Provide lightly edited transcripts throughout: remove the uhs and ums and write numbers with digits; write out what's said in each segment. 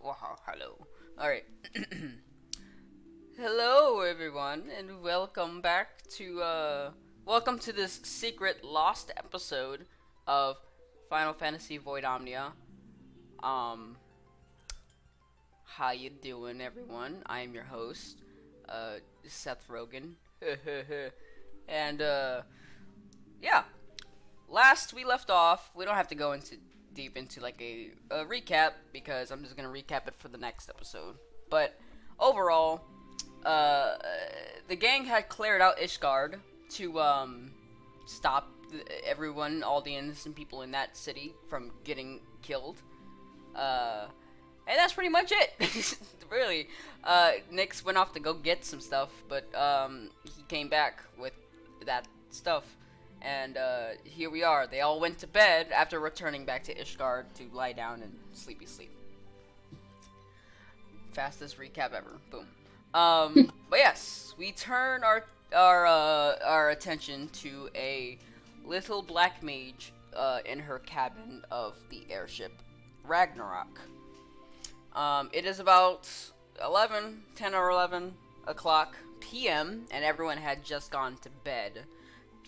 Wow, hello. Alright. Hello everyone and welcome to this secret lost episode of Final Fantasy Void Omnia. Um how you doing everyone? I am your host, Seth Rogen. and yeah, last we left off, we don't have to go into deep into like a recap because I'm just gonna recap it for the next episode. But overall, uh, the gang had cleared out Ishgard to stop everyone, all the innocent people in that city from getting killed. And that's pretty much it. Really. Nyx went off to go get some stuff, but he came back with that stuff. And here we are. They all went to bed after returning back to Ishgard to lie down and sleepy sleep. Fastest recap ever. Boom. But yes, we turn our attention to a little black mage in her cabin of the airship Ragnarok. It is about 10 or 11 o'clock p.m. and everyone had just gone to bed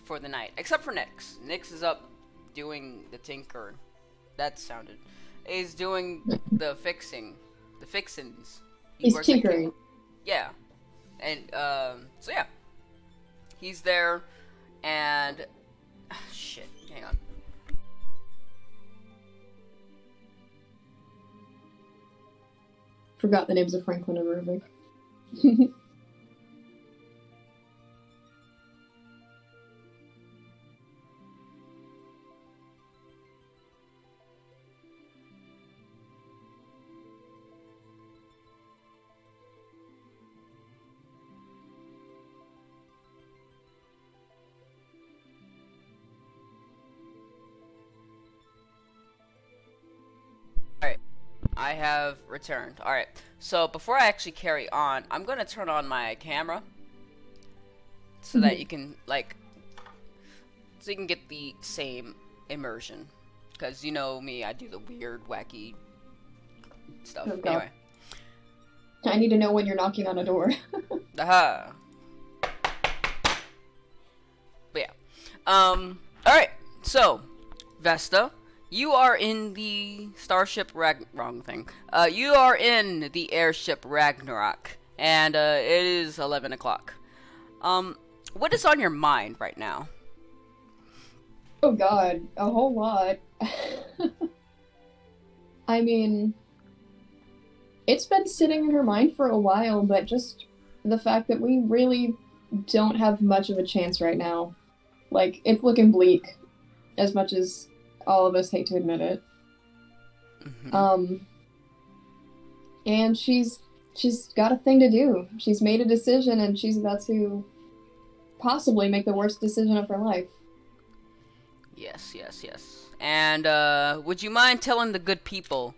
for the night, except for Nyx. Nyx is up doing the tinker. That sounded. He's doing the fixins. He's tinkering. Yeah, and so yeah, he's there, and shit. Hang on. Forgot the names of Franklin and Rubik. Alright, I have returned. Alright, so before I actually carry on, I'm gonna turn on my camera so that you can, so you can get the same immersion. Because you know me, I do the weird, wacky stuff. Oh, God. Anyway. I need to know when you're knocking on a door. Aha. But yeah. Alright, so, Vesta, you are in the starship wrong thing. You are in the airship Ragnarok, and it is 11 o'clock. What is on your mind right now? Oh God, a whole lot. I mean, it's been sitting in her mind for a while, but just the fact that we really don't have much of a chance right now. Like, it's looking bleak, as much as all of us hate to admit it. Mm-hmm. And she's got a thing to do. She's made a decision, and she's about to possibly make the worst decision of her life. Yes. And, would you mind telling the good people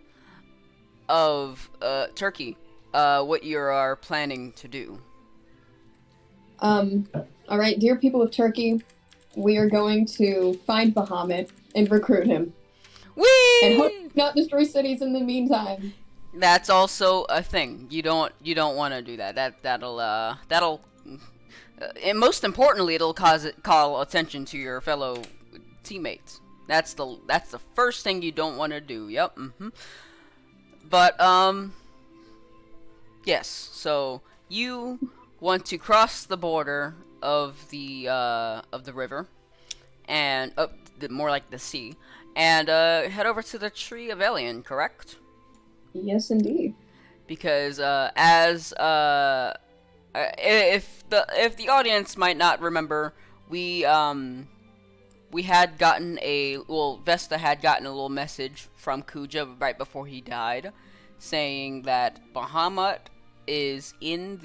of, Turkey, what you are planning to do? Alright, dear people of Turkey, we are going to find Bahamut and recruit him. Whee! And hope not destroy cities in the meantime. That's also a thing. You don't want to do that. That'll and most importantly, it'll call attention to your fellow teammates. That's the first thing you don't want to do. Yep. Mm-hmm. But yes. So you want to cross the border of the river, and more like the sea, and head over to the Tree of Alien, correct? Yes, indeed. Because if the audience might not remember, we had gotten Vesta had gotten a little message from Kuja right before he died, saying that Bahamut is in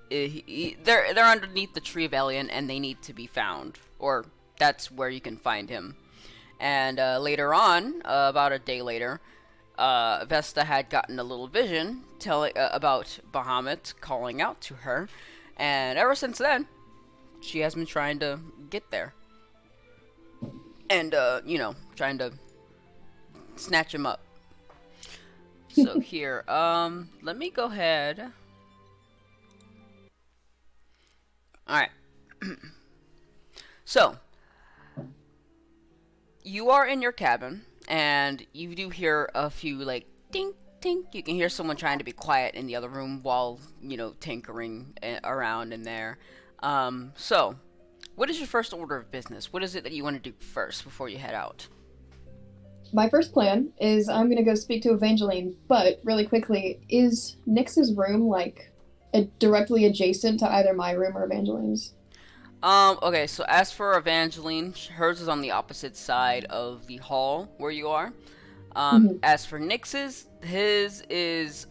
they're underneath the Tree of Alien and they need to be found, or that's where you can find him. And later on, about a day later, Vesta had gotten a little vision telling about Bahamut calling out to her, and ever since then, she has been trying to get there. and trying to snatch him up. So here, let me go ahead. All right. So you are in your cabin, and you do hear a few like ding tink. You can hear someone trying to be quiet in the other room while tinkering around in there. So what is your first order of business? What is it that you want to do first before you head out? My first plan is I'm gonna go speak to Evangeline, but really quickly, is Nyx's room like directly adjacent to either my room or Evangeline's? Okay, so as for Evangeline, hers is on the opposite side of the hall where you are. Mhm. As for Nyx's, his is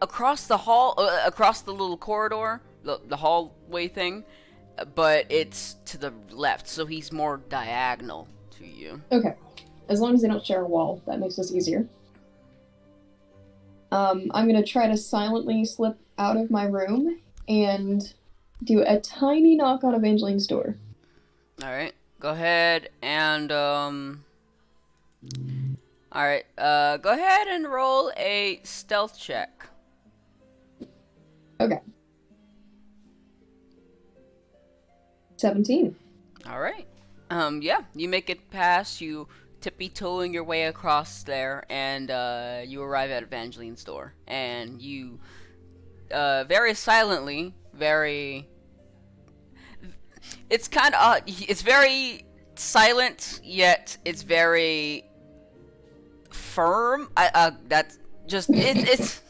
across the hall, across the little corridor, the hallway thing, but it's to the left, so he's more diagonal to you. Okay. As long as they don't share a wall, that makes this easier. I'm gonna try to silently slip out of my room and do a tiny knock on Evangeline's door. All right, go ahead and All right, go ahead and roll a stealth check. Okay. 17. All right. Yeah, you make it past. You tippy-toeing your way across there, and you arrive at Evangeline's door. And you, very silently, it's kind of, it's very silent, yet it's very firm. That's just, it's,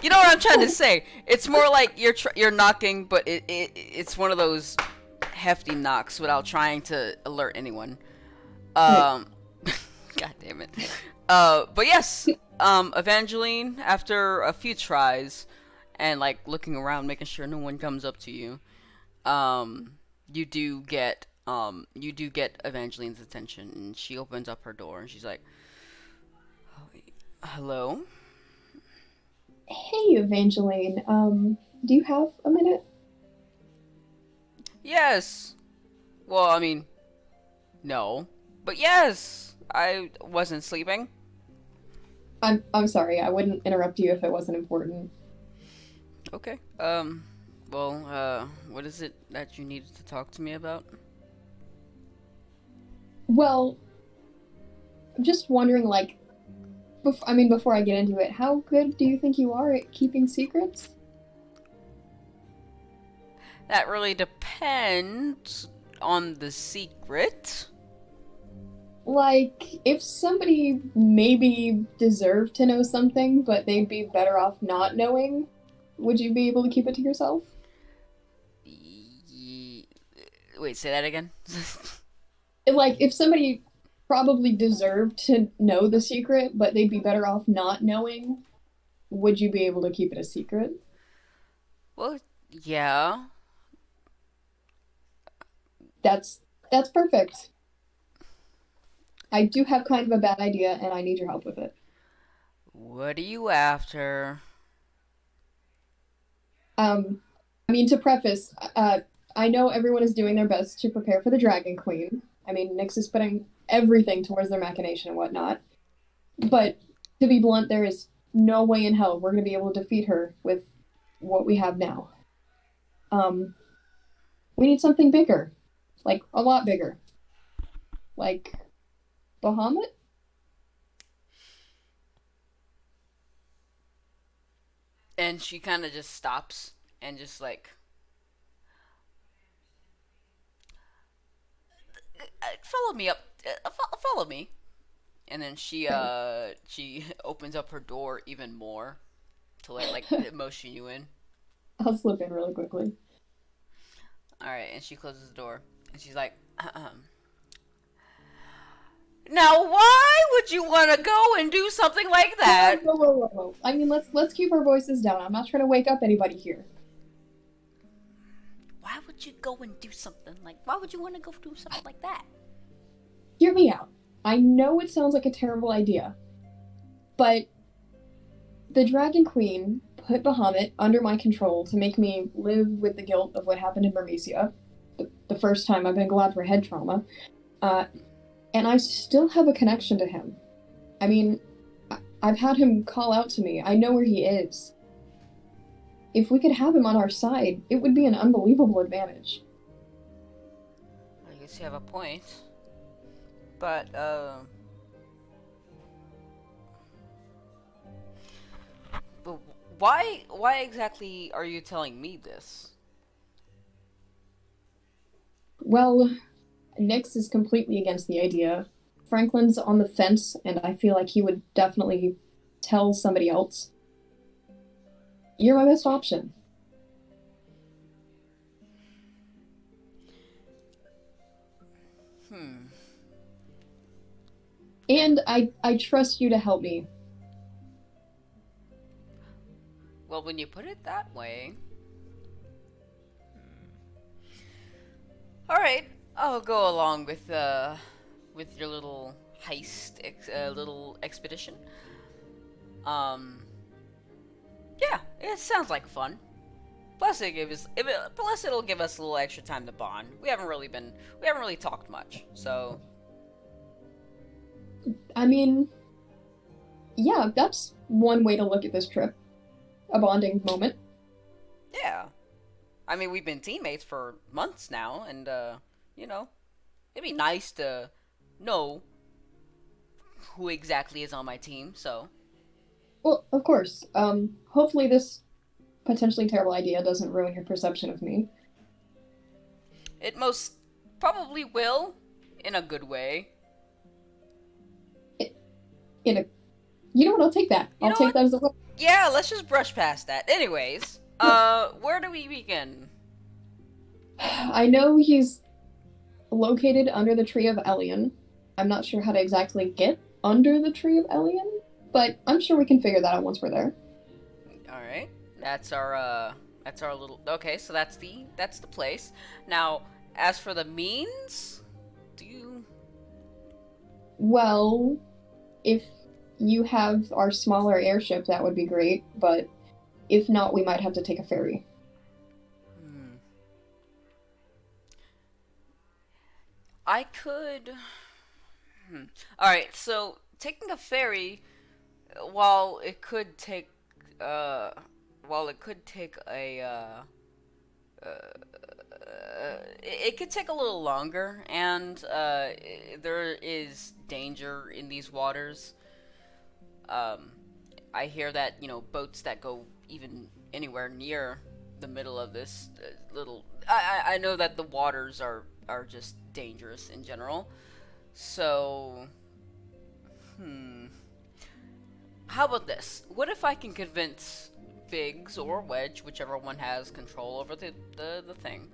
you know what I'm trying to say. It's more like you're knocking, but it's one of those hefty knocks without trying to alert anyone. God damn it. But yes, Evangeline, after a few tries and like looking around, making sure no one comes up to you, you do get Evangeline's attention, and she opens up her door and she's like, "Hello." Hey, Evangeline. Do you have a minute? Yes. Well, I mean, no, but yes. I wasn't sleeping. I'm sorry. I wouldn't interrupt you if it wasn't important. Okay. Well, what is it that you needed to talk to me about? Well, I'm just wondering, like, before I get into it, how good do you think you are at keeping secrets? That really depends on the secret. Like, if somebody maybe deserved to know something, but they'd be better off not knowing, would you be able to keep it to yourself? Wait, say that again? Like, if somebody probably deserved to know the secret, but they'd be better off not knowing, would you be able to keep it a secret? Well, yeah. That's perfect. I do have kind of a bad idea, and I need your help with it. What are you after? Um, I mean, to preface, I know everyone is doing their best to prepare for the Dragon Queen. I mean, Nyx is putting everything towards their machination and whatnot. But to be blunt, there is no way in hell we're going to be able to defeat her with what we have now. Um, we need something bigger, like a lot bigger, like Bahamut. And she kind of just stops and just like, follow me up, follow me. And then Okay, she opens up her door even more to like motion you in. I'll slip in really quickly. All right, and she closes the door, and she's like, "Now, why would you want to go and do something like Whoa, that? whoa, whoa, whoa, whoa. I mean, let's keep our voices down. I'm not trying to wake up anybody here. Why would you go and do something like? Why would you want to go do something like that?" Hear me out. I know it sounds like a terrible idea, but the Dragon Queen put Bahamut under my control to make me live with the guilt of what happened in Burmecia, the first time I've been glad for head trauma. Uh, and I still have a connection to him. I mean, I've had him call out to me. I know where he is. If we could have him on our side, it would be an unbelievable advantage. I guess you have a point. But, but why exactly are you telling me this? Well, Nyx is completely against the idea. Franklin's on the fence, and I feel like he would definitely tell somebody else. You're my best option. Hmm. And I trust you to help me. Well, when you put it that way, all right, I'll go along with your little little expedition. Um, yeah, it sounds like fun. Plus, plus it'll give us a little extra time to bond. We haven't really talked much, so I mean, yeah, that's one way to look at this trip. A bonding moment. yeah. I mean, we've been teammates for months now, and you know, it'd be nice to know who exactly is on my team. So Well, of course. Hopefully this potentially terrible idea doesn't ruin your perception of me. it most probably will, in a good way. In a, you know what? I'll take that. You I'll know take what? that as a win. Yeah, let's just brush past that. Anyways, where do we begin? I know he's located under the tree of Elion. I'm not sure how to exactly get under the tree of Elion, but I'm sure we can figure that out once we're there. All right, that's our little. Okay, so that's the place. Now, as for the means, do you? Well, if you have our smaller airship, that would be great, but if not, we might have to take a ferry. Hmm. I could. Hmm. All right, so taking a ferry, while it could take, uh, while it could take it could take a little longer, and there is danger in these waters. Um, I hear that boats that go even anywhere near the middle of this little. I know that the waters are just dangerous in general. So, hmm. How about this? What if I can convince Biggs or Wedge, whichever one has control over the thing,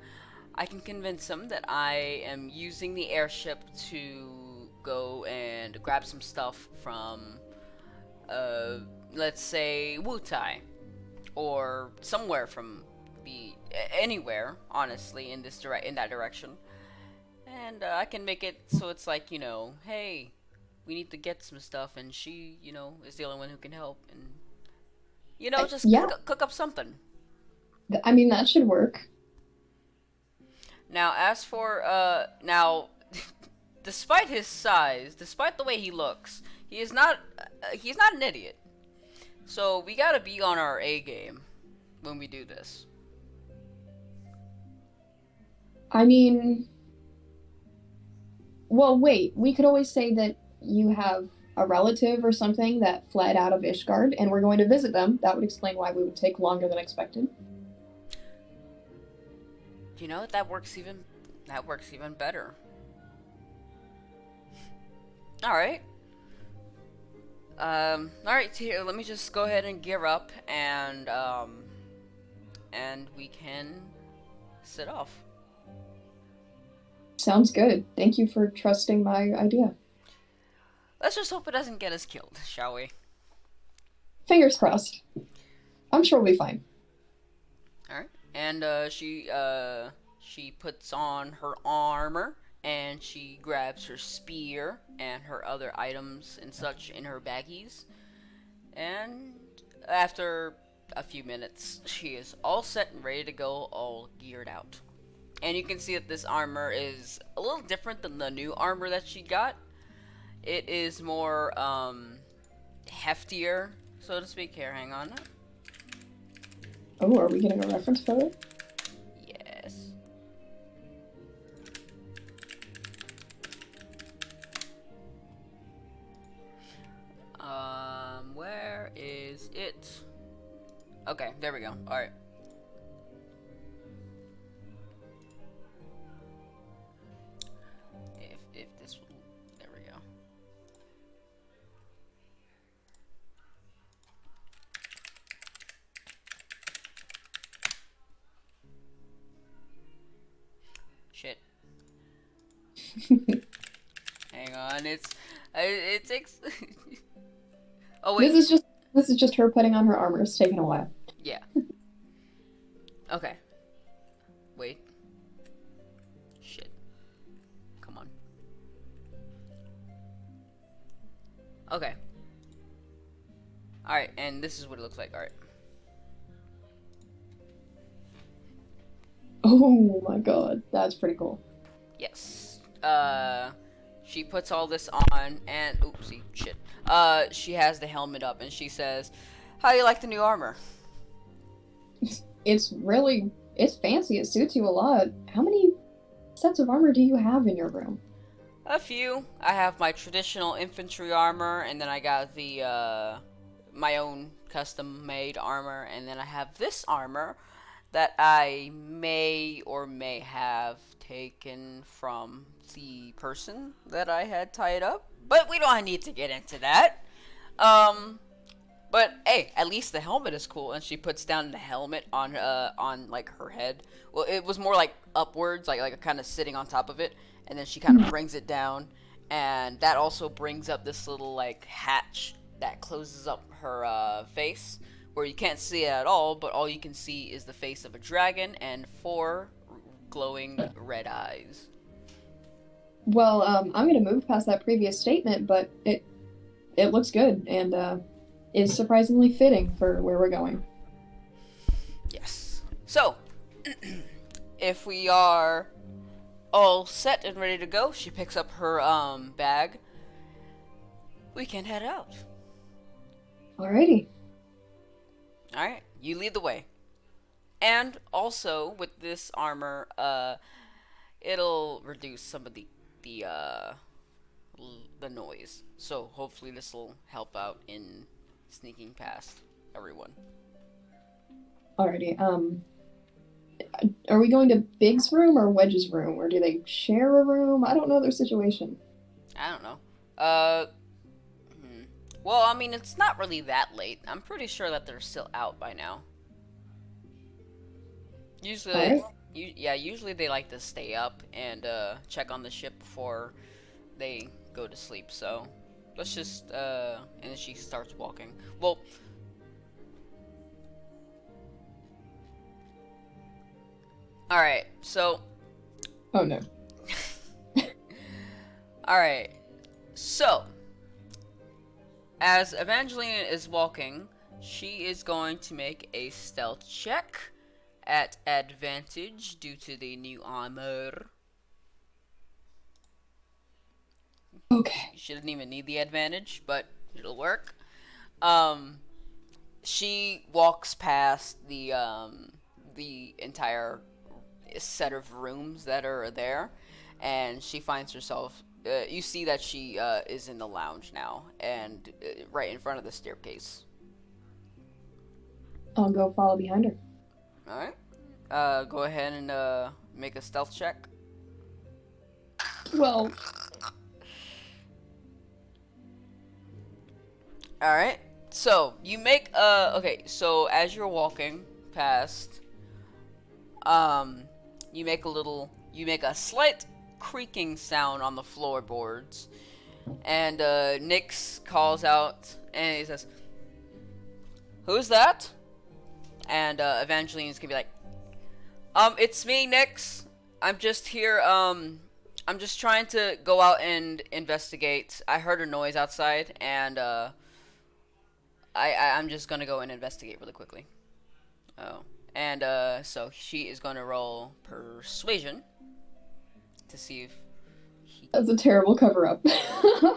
I can convince them that I am using the airship to go and grab some stuff from, uh, let's say, Wutai, or somewhere from anywhere, honestly, in that direction, and I can make it so it's like hey, we need to get some stuff, and she is the only one who can help, and just Yeah, cook up something. I mean, that should work. Now, as for now, despite his size, despite the way he looks, he's not an idiot. So we gotta be on our A game when we do this. I mean, well, wait, we could always say that you have a relative or something that fled out of Ishgard and we're going to visit them. That would explain why we would take longer than expected. That works even better. All right. All right. Here, let me just go ahead and gear up, and we can set off. Sounds good. Thank you for trusting my idea. Let's just hope it doesn't get us killed, shall we? Fingers crossed. I'm sure we'll be fine. All right. And she puts on her armor, and she grabs her spear and her other items and such in her baggies. And after a few minutes, she is all set and ready to go, all geared out. And you can see that this armor is a little different than the new armor that she got. It is more heftier, so to speak. Here, hang on. Oh, are we getting a reference photo? Yes. Where is it? Okay, there we go. All right. If this, there we go. Shit. Hang on, it takes. Oh wait. This is just her putting on her armor. It's taking a while. Yeah. Okay. Wait. Shit. Come on. Okay. Alright, and this is what it looks like. Alright. Oh my god, that's pretty cool. Yes. She puts all this on, and oopsie, shit. She has the helmet up, and she says, "How do you like the new armor?" It's fancy. It suits you a lot. How many sets of armor do you have in your room? A few. I have my traditional infantry armor, and then I got the my own custom-made armor, and then I have this armor that I may or may have taken from the person that I had tied up, but we don't need to get into that. But hey, at least the helmet is cool, and she puts down the helmet on like her head. Well, it was more like upwards, like kind of sitting on top of it, and then she kind of brings it down, and that also brings up this little like hatch that closes up her face, where you can't see it at all, but all you can see is the face of a dragon and 4 glowing red eyes. Well, I'm gonna move past that previous statement, but it looks good and is surprisingly fitting for where we're going. Yes. So, if we are all set and ready to go, she picks up her bag. We can head out. Alrighty. Alright, you lead the way. And also, with this armor, it'll reduce some of the noise. So hopefully this will help out in sneaking past everyone. Alrighty. Are we going to Big's room or Wedge's room, or do they share a room? I don't know their situation. I don't know. Well, I mean, it's not really that late. I'm pretty sure that they're still out by now. Usually, usually they like to stay up and check on the ship before they go to sleep. So let's just and then she starts walking. Well, all right. So. Oh no. All right. So, as Evangeline is walking, she is going to make a stealth check at advantage due to the new armor. Okay. She doesn't even need the advantage, but it'll work. She walks past the entire set of rooms that are there, and she finds herself. You see that she is in the lounge now, and right in front of the staircase. I'll go follow behind her. Alright. Go ahead and make a stealth check. Well. Alright. So, you make okay, so as you're walking past, you make a slight creaking sound on the floorboards, and Nyx calls out and he says, "Who's that?" And Evangeline's gonna be like, "It's me, Nyx. I'm just here, I'm just trying to go out and investigate. I heard a noise outside, and I'm just gonna go and investigate really quickly." Oh, And so she is going to roll persuasion to see if That's a terrible cover-up.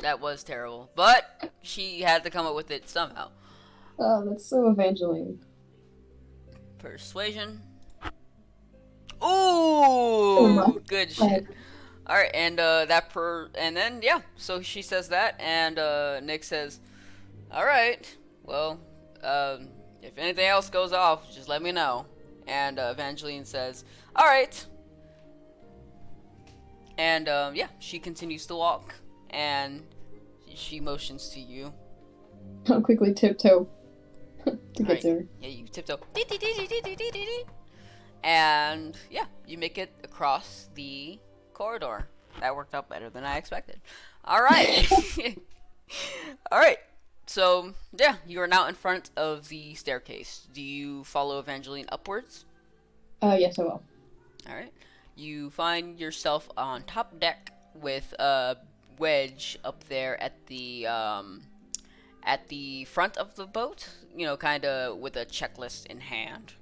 that was terrible, but she had to come up with it somehow. Oh, that's so Evangeline. Persuasion. Oh my Ooh, good shit. God. All right, and and then yeah, so she says that, and Nick says, "All right, well, if anything else goes off, just let me know." And Evangeline says, "All right." And yeah, she continues to walk, and she motions to you. I'll quickly tiptoe to get Right. to her. Yeah, you tiptoe. And yeah, you make it across the corridor. That worked out better than I expected. All right. All right. So yeah, you are now in front of the staircase. Do you follow Evangeline upwards? Yes, I will. All right. You find yourself on top deck with Wedge up there at the front of the boat. You know, kind of with a checklist in hand.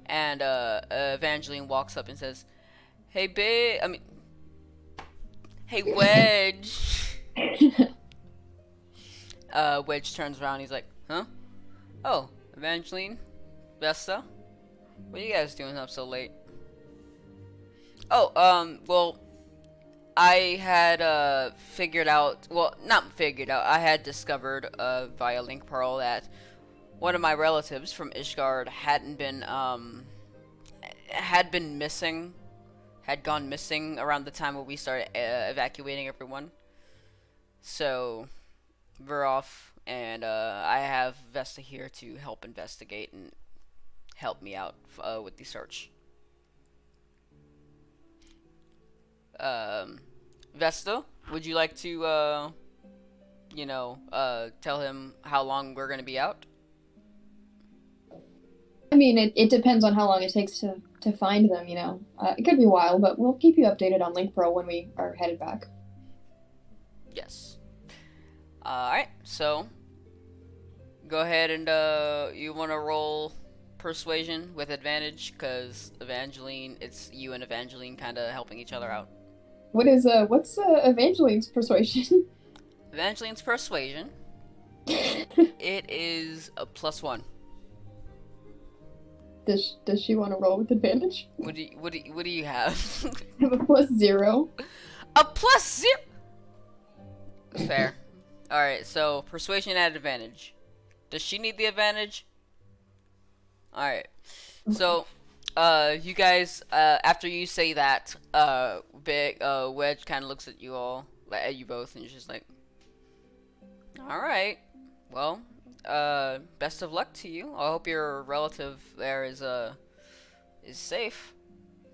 And Evangeline walks up and says, "Hey, hey, Wedge." Wedge turns around. He's like, "Huh? Oh, Evangeline, Vesta, what are you guys doing up so late?" "Oh, well, I had figured out. Well, not figured out. I had discovered via Link Pearl that one of my relatives from Ishgard had been missing, had gone missing around the time when we started evacuating everyone. So we're off, and I have Vesta here to help investigate and help me out with the search." Vesta, would you like to tell him how long we're gonna be out? I mean, it depends on how long it takes to find them, you know. It could be a while, but we'll keep you updated on Link Pro when we are headed back. Yes. Alright, so go ahead and you want to roll persuasion with advantage, because Evangeline, it's you and Evangeline kind of helping each other out. What's Evangeline's persuasion? Evangeline's persuasion, it is a +1. Does she want to roll with advantage? What do you have? I have a +0. A +0. Fair. All right, so persuasion at advantage. Does she need the advantage? All right. So, you guys, after you say that, Wedge kind of looks at you all, at you both, and she's like, "All right, well, best of luck to you. I hope your relative there is safe.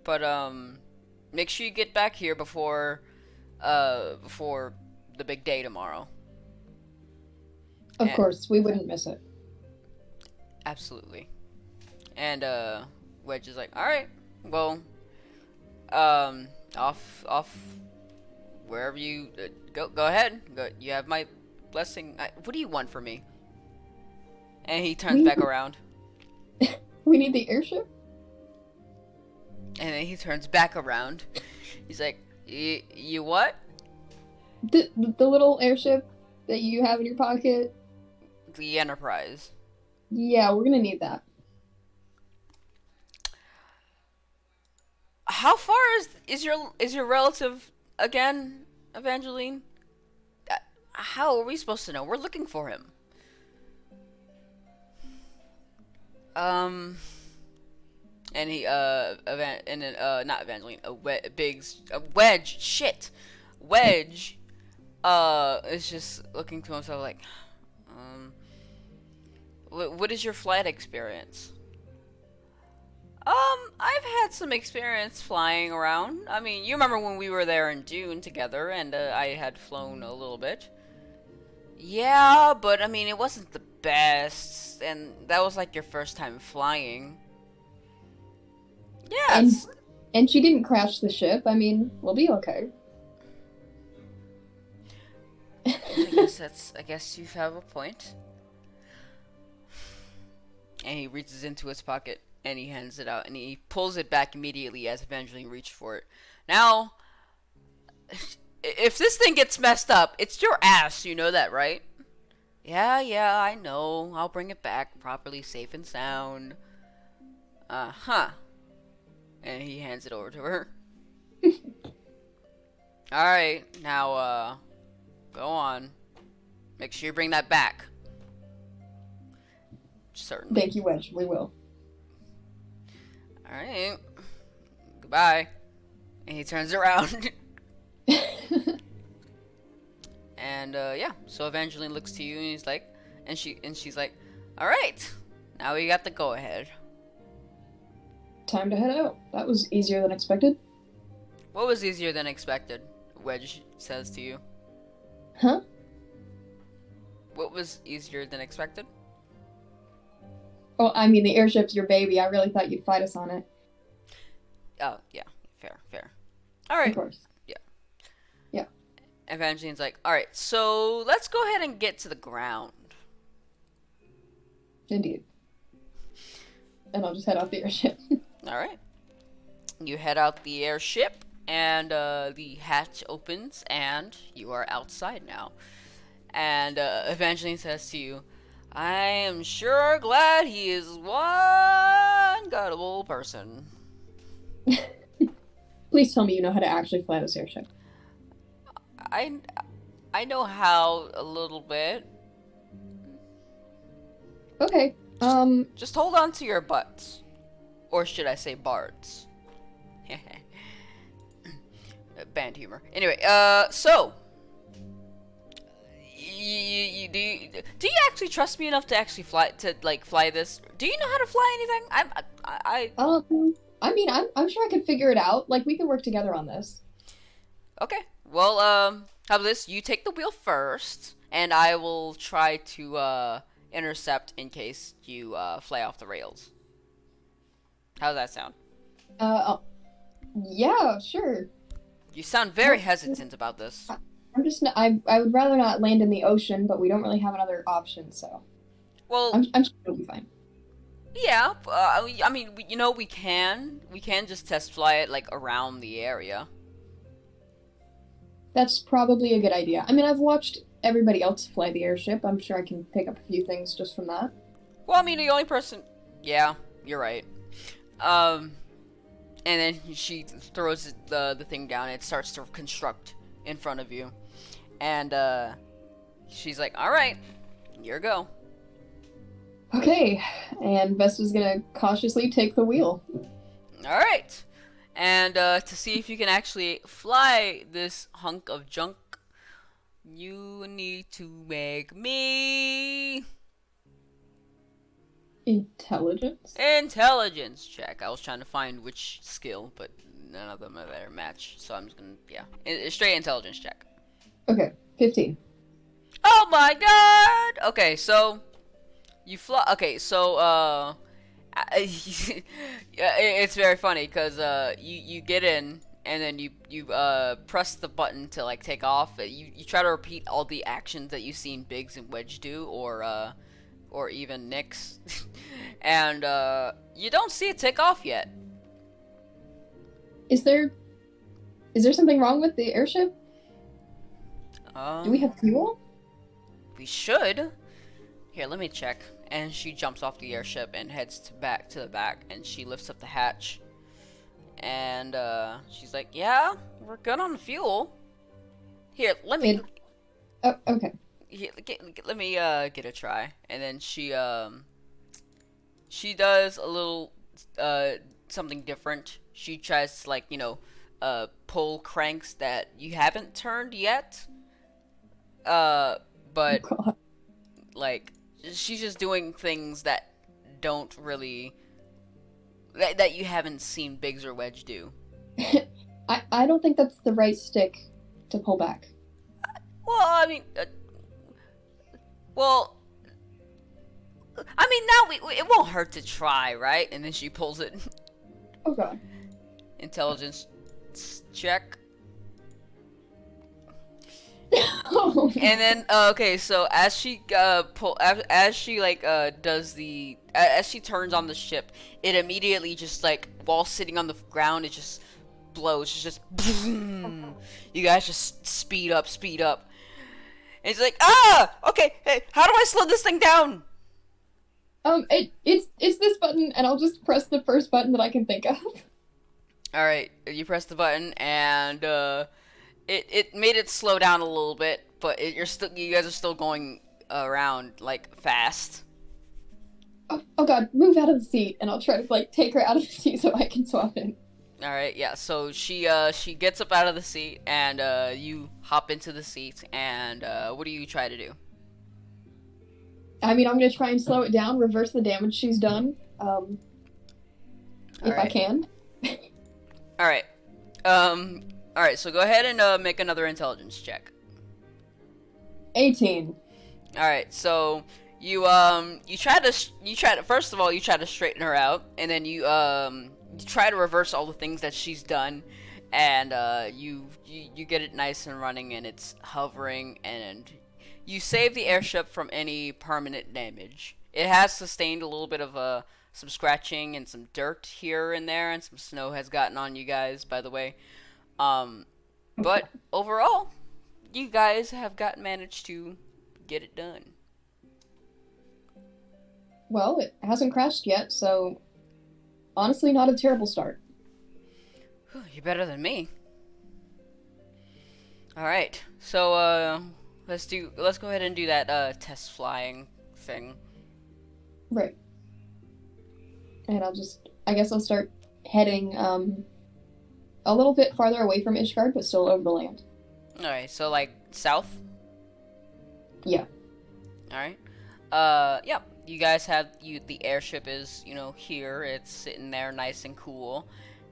But make sure you get back here before the big day tomorrow." Of course, we wouldn't miss it. Absolutely. And Wedge is like, "All right, well, off wherever you go ahead. Go. You have my blessing. What do you want from me?" And he turns back around. We need the airship? And then he turns back around. He's like, You what?" The little airship that you have in your pocket? "The Enterprise." Yeah, we're gonna need that. How far is your relative again, Evangeline? How are we supposed to know? We're looking for him. And he not Evangeline, Wedge, shit, Wedge, is just looking to himself like, what is your flight experience? I've had some experience flying around. I mean, you remember when we were there in June together, and I had flown a little bit. Yeah, but I mean, it wasn't the best, and that was like your first time flying. Yes. And she didn't crash the ship. I mean, we'll be okay. I guess you have a point. And he reaches into his pocket. And he hands it out, and he pulls it back immediately as Evangeline reaches for it. Now, if this thing gets messed up, it's your ass. You know that, right? Yeah, I know. I'll bring it back properly, safe and sound. Uh-huh. And he hands it over to her. Alright, now, go on. Make sure you bring that back. Certainly. Thank you, Wedge. We will. Alright. Goodbye. And he turns around. And, yeah. So Evangeline looks to you and he's like, and she's like, alright. Now we got the go-ahead. Time to head out. That was easier than expected. What was easier than expected? Wedge says to you. Huh? What was easier than expected? Oh, I mean, the airship's your baby. I really thought you'd fight us on it. Oh, yeah. Fair. Alright. Of course. Yeah. Evangeline's like, alright, so let's go ahead and get to the ground. Indeed. And I'll just head off the airship. Alright. You head out the airship, and the hatch opens, and you are outside now. And Evangeline says to you, I am sure glad he is one gullible person. Please tell me you know how to actually fly this airship. I know how a little bit. Okay. Just hold on to your butts. Or should I say bards? Band humor. Anyway, so do you actually trust me enough to actually fly this? Do you know how to fly anything? I mean, I'm sure I could figure it out. Like, we can work together on this. Okay. Well, how about this? You take the wheel first, and I will try to intercept in case you fly off the rails. How does that sound? Yeah, sure. You sound very hesitant about this. I would rather not land in the ocean, but we don't really have another option, so. Well, I'm sure it'll be fine. Yeah, I mean, we can just test fly it like around the area. That's probably a good idea. I mean, I've watched everybody else fly the airship. I'm sure I can pick up a few things just from that. Well, I mean, the only person. Yeah, you're right. And then she throws the thing down. And it starts to construct in front of you, and she's like, "All right, your go." Okay, and Vesta's gonna cautiously take the wheel. All right, and to see if you can actually fly this hunk of junk, you need to make me intelligence check. I was trying to find which skill, but none of them are there match. So I'm just gonna straight intelligence check. Okay, 15. Oh my god! Okay, so you fly. Okay, so it's very funny because you get in and then you press the button to like take off. You try to repeat all the actions that you've seen Biggs and Wedge do, or even Nyx, and you don't see it take off yet. Is there something wrong with the airship? Do we have fuel? We should. Here, let me check. And she jumps off the airship and heads to the back, and she lifts up the hatch. And she's like, "Yeah, we're good on the fuel. Here, let me." Oh, okay. Here, let me get a try. And then she does a little something different. She tries to pull cranks that you haven't turned yet. But God. like she's just doing things that don't really that you haven't seen Biggs or Wedge do. I don't think that's the right stick to pull back. Well, I mean, now it won't hurt to try, right? And then she pulls it. Oh god. Intelligence check. Oh And then okay, so as she as she like does the as she turns on the ship, it immediately just like while sitting on the ground, it just blows. It's just boom. You guys just speed up, speed up. And it's like okay, hey, how do I slow this thing down? It's this button, and I'll just press the first button that I can think of. All right, you press the button, and it made it slow down a little bit, but you guys are still going around like fast. Oh God, move out of the seat, and I'll try to like take her out of the seat so I can swap in. All right, yeah. So she gets up out of the seat, and you hop into the seat, and what do you try to do? I mean, I'm gonna try and slow it down, reverse the damage she's done, if I can. All right. All right. So go ahead and make another intelligence check. 18. All right. So you try to first of all you try to straighten her out, and then you try to reverse all the things that she's done, and you get it nice and running, and it's hovering, and you save the airship from any permanent damage. It has sustained a little bit of some scratching and some dirt here and there, and some snow has gotten on you guys, by the way. But overall, you guys have managed to get it done. Well, it hasn't crashed yet, so honestly, not a terrible start. You're better than me. All right, so let's go ahead and do that test flying thing. Right. And I guess I'll start heading a little bit farther away from Ishgard, but still over the land. All right, so like south. Yeah. All right. Yeah. You guys have the airship is here. It's sitting there nice and cool,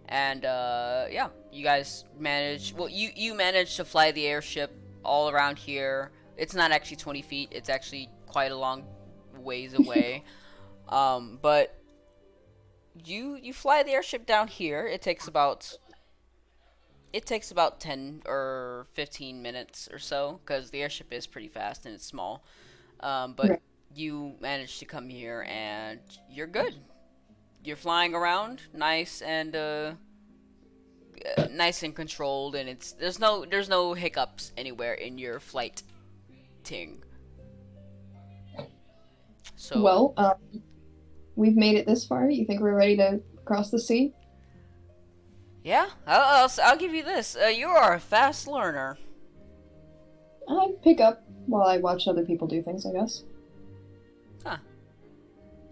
and yeah, you guys manage. Well, you managed to fly the airship all around here. It's not actually 20 feet. It's actually quite a long ways away. But you fly the airship down here. It takes about 10 or 15 minutes or so, because the airship is pretty fast and it's small. But Right. you managed to come here and you're good. You're flying around nice and controlled, and there's no hiccups anywhere in your flight ting. So Well, we've made it this far. You think we're ready to cross the sea? yeah, I'll give you this. You are a fast learner. I pick up while I watch other people do things, I guess. Huh.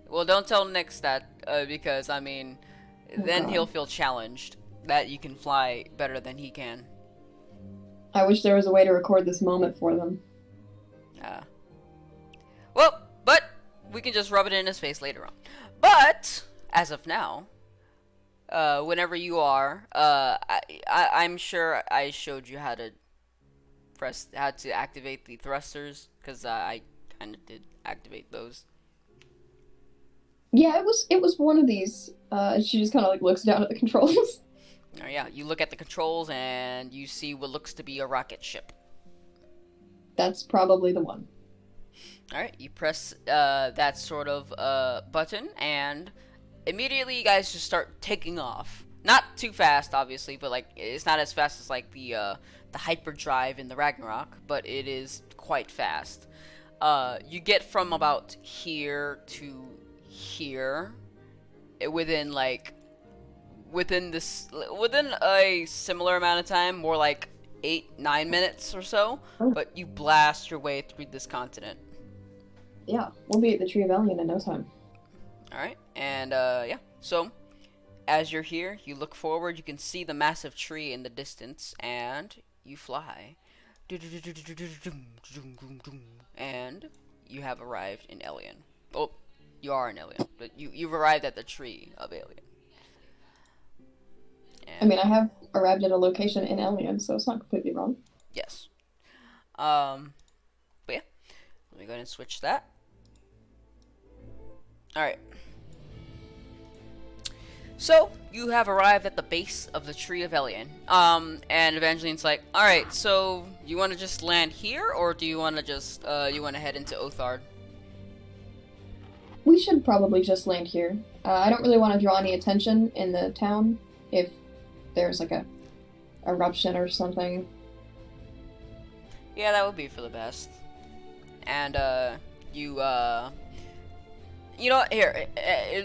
Well, don't tell Nix that, because I mean, then God. he'll feel challenged that you can fly better than he can. I wish there was a way to record this moment for them. Well, but we can just rub it in his face later on. But as of now, whenever you are, I'm sure I showed you how to activate the thrusters, because I kind of did activate those. Yeah, it was one of these. She just kind of like looks down at the controls. Oh yeah, you look at the controls and you see what looks to be a rocket ship. That's probably the one. Alright, you press that sort of button, and immediately you guys just start taking off. Not too fast, obviously, but like it's not as fast as like the hyperdrive in the Ragnarok, but it is quite fast. You get from about here to here within a similar amount of time, more like 8-9 minutes or so, but you blast your way through this continent. Yeah, we'll be at the Tree of Elion in no time. Alright, and yeah, so as you're here, you look forward, you can see the massive tree in the distance, and you fly. And you have arrived in Elion. Oh, you are in Elion, but you've arrived at the tree of Elion. And, I mean, I have arrived at a location in Elion, so it's not completely wrong. yes. But yeah, let me go ahead and switch that. Alright. So you have arrived at the base of the tree of Elian. And Evangeline's like, all right. So you want to just land here, or do you want to just you want to head into Othard? We should probably just land here. I don't really want to draw any attention in the town if there's like a eruption or something. Yeah, that would be for the best. And you you know what, here,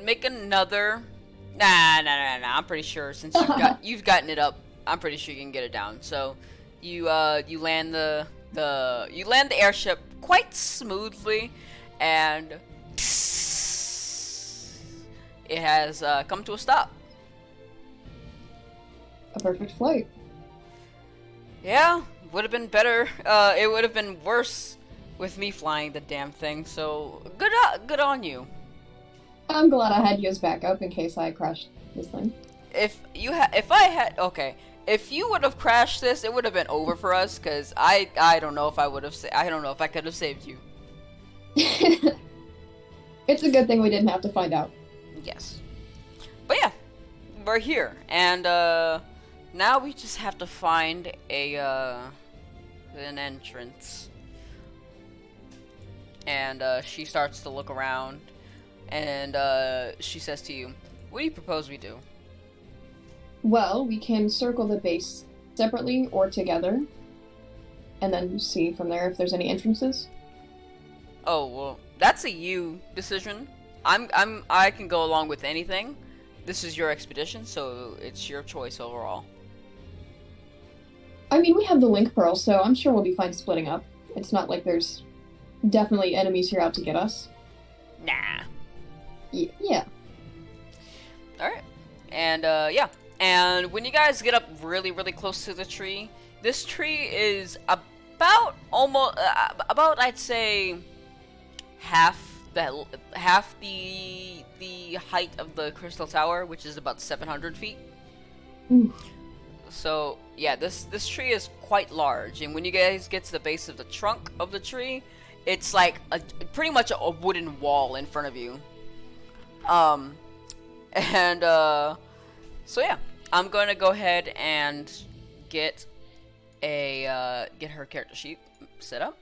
make another. Nah. I'm pretty sure since you've gotten it up, I'm pretty sure you can get it down. So you land the airship quite smoothly, and it has come to a stop. A perfect flight. Yeah, would have been better. It would have been worse with me flying the damn thing. So good on you. I'm glad I had you as backup in case I crashed this thing. If you if you would have crashed this, it would have been over for us. Cause I don't know if I would have. I don't know if I could have saved you. It's a good thing we didn't have to find out. Yes, but yeah, we're here, and now we just have to find an entrance. And she starts to look around, and she says to you, "What do you propose we do?" Well, we can circle the base separately or together, and then see from there if there's any entrances. Oh well, that's a you decision. I can go along with anything. This is your expedition, so it's your choice overall. I mean, we have the link pearl, so I'm sure we'll be fine splitting up. It's not like there's definitely enemies here out to get us. Nah. Yeah. Alright. And, yeah. And when you guys get up really, really close to the tree, this tree is about I'd say, half the height of the Crystal Tower, which is about 700 feet. Ooh. So, yeah, this tree is quite large, and when you guys get to the base of the trunk of the tree, it's like pretty much a wooden wall in front of you. And so yeah, I'm gonna go ahead and get her character sheet set up.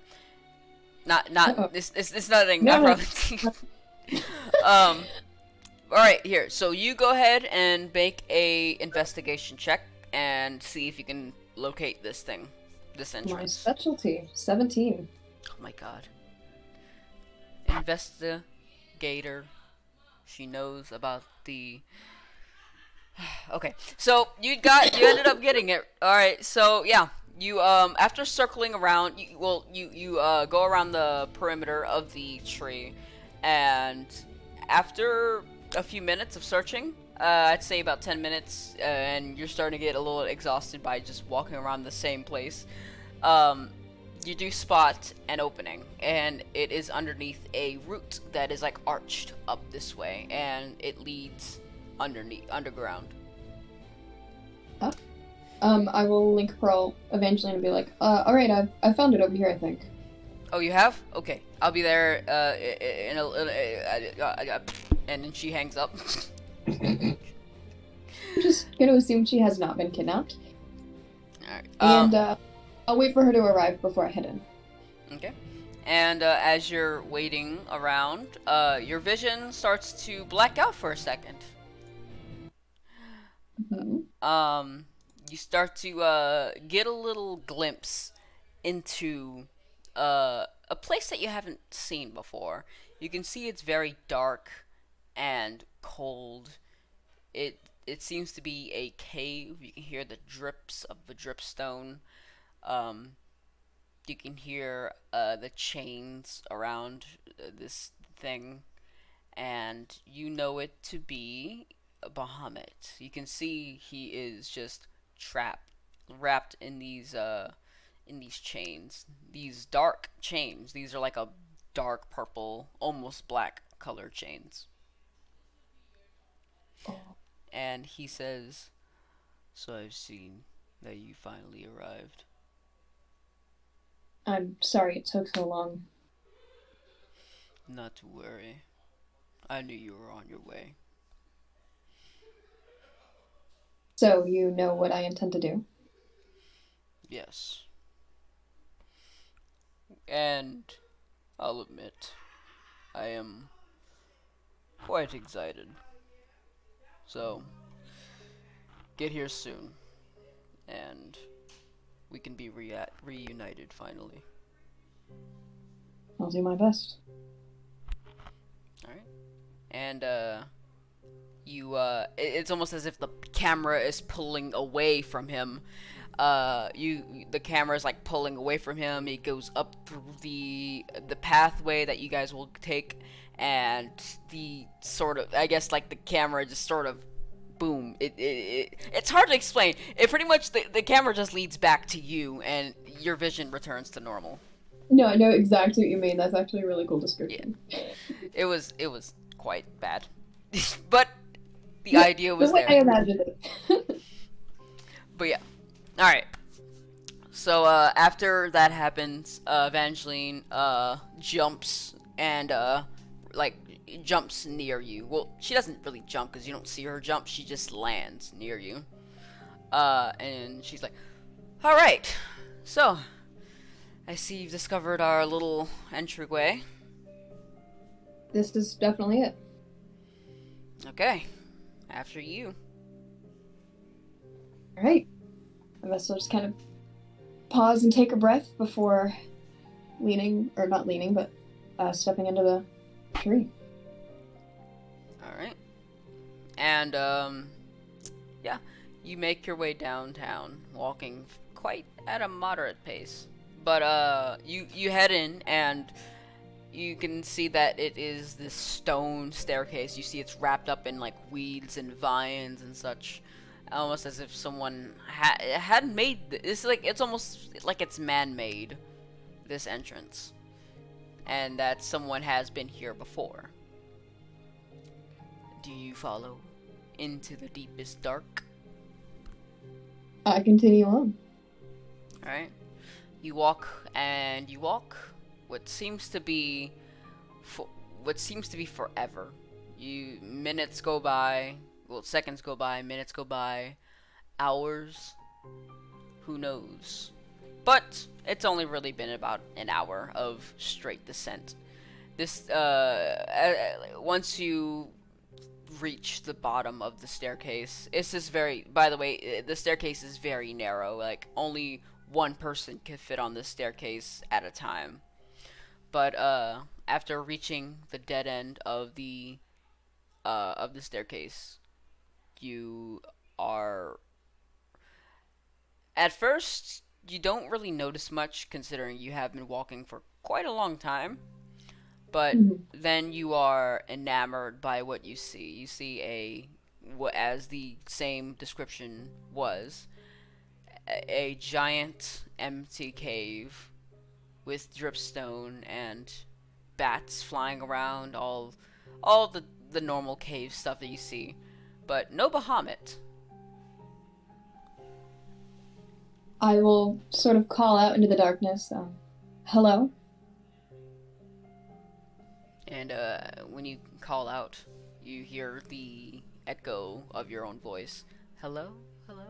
Not it's nothing. No. I promise. All right, here. So you go ahead and make a investigation check and see if you can locate this entrance. My specialty, 17. Oh my god. Investigator. She knows about the. Okay, so you ended up getting it. All right, so yeah, you after circling around, you go around the perimeter of the tree, and after a few minutes of searching, I'd say about 10 minutes, and you're starting to get a little exhausted by just walking around the same place. You do spot an opening, and it is underneath a root that is like arched up this way, and it leads underground. Oh. I will link pearl eventually and be like, all right, I found it over here, I think. Oh, you have? Okay, I'll be there. And then she hangs up. I'm just gonna assume she has not been kidnapped. Alright. And I'll wait for her to arrive before I head in. Okay. And as you're waiting around, your vision starts to black out for a second. Mm-hmm. You start to get a little glimpse into a place that you haven't seen before. You can see it's very dark and cold. It seems to be a cave. You can hear the drips of the dripstone. You can hear the chains around this thing, and you know it to be Bahamut. You can see he is just wrapped in these chains, these dark chains. These are like a dark purple, almost black colored chains. And he says, "So I've seen that you finally arrived." I'm sorry it took so long. Not to worry. I knew you were on your way. So you know what I intend to do? Yes. And I'll admit, I am quite excited. So, get here soon, and we can be reunited finally. I'll do my best. Alright? And, it's almost as if the camera is pulling away from him. The camera is like pulling away from him. It goes up through the pathway that you guys will take, and the sort of, I guess, like the camera just sort of, boom. It's hard to explain. It pretty much the camera just leads back to you, and your vision returns to normal. No, I know exactly what you mean. That's actually a really cool Yeah, description. it was quite bad, but the idea The was way I there. imagined it. But yeah, all right. So after that happens, Evangeline jumps and like jumps near you. Well, she doesn't really jump because you don't see her jump. She just lands near you. And she's like, "All right, so I see you've discovered our little entryway. This is definitely it. Okay, after you." All right. I guess I'll just kind of pause and take a breath before leaning, or not leaning, but stepping into the tree. All right, and yeah, you make your way downtown, walking quite at a moderate pace. But you head in, and you can see that it is this stone staircase. You see it's wrapped up in like weeds and vines and such, almost as if someone had made this. Like it's almost like it's man-made, this entrance, and that someone has been here before. Do you follow into the deepest dark? I continue on. All right. You walk and you walk. What seems to be forever. Minutes go by. Well, seconds go by. Minutes go by. Hours. Who knows? But it's only really been about an hour of straight descent. This once you reach the bottom of the staircase, it's just very. By the way, the staircase is very narrow. Like only one person can fit on this staircase at a time. But after reaching the dead end of the staircase, you are at first you don't really notice much considering you have been walking for quite a long time. But Mhm. then you are enamored by what you see. You see as the same description was, a giant empty cave with dripstone and bats flying around, all the normal cave stuff that you see, but no bahamut. I will sort of call out into the darkness. Hello? And when you call out, you hear the echo of your own voice. Hello? Hello?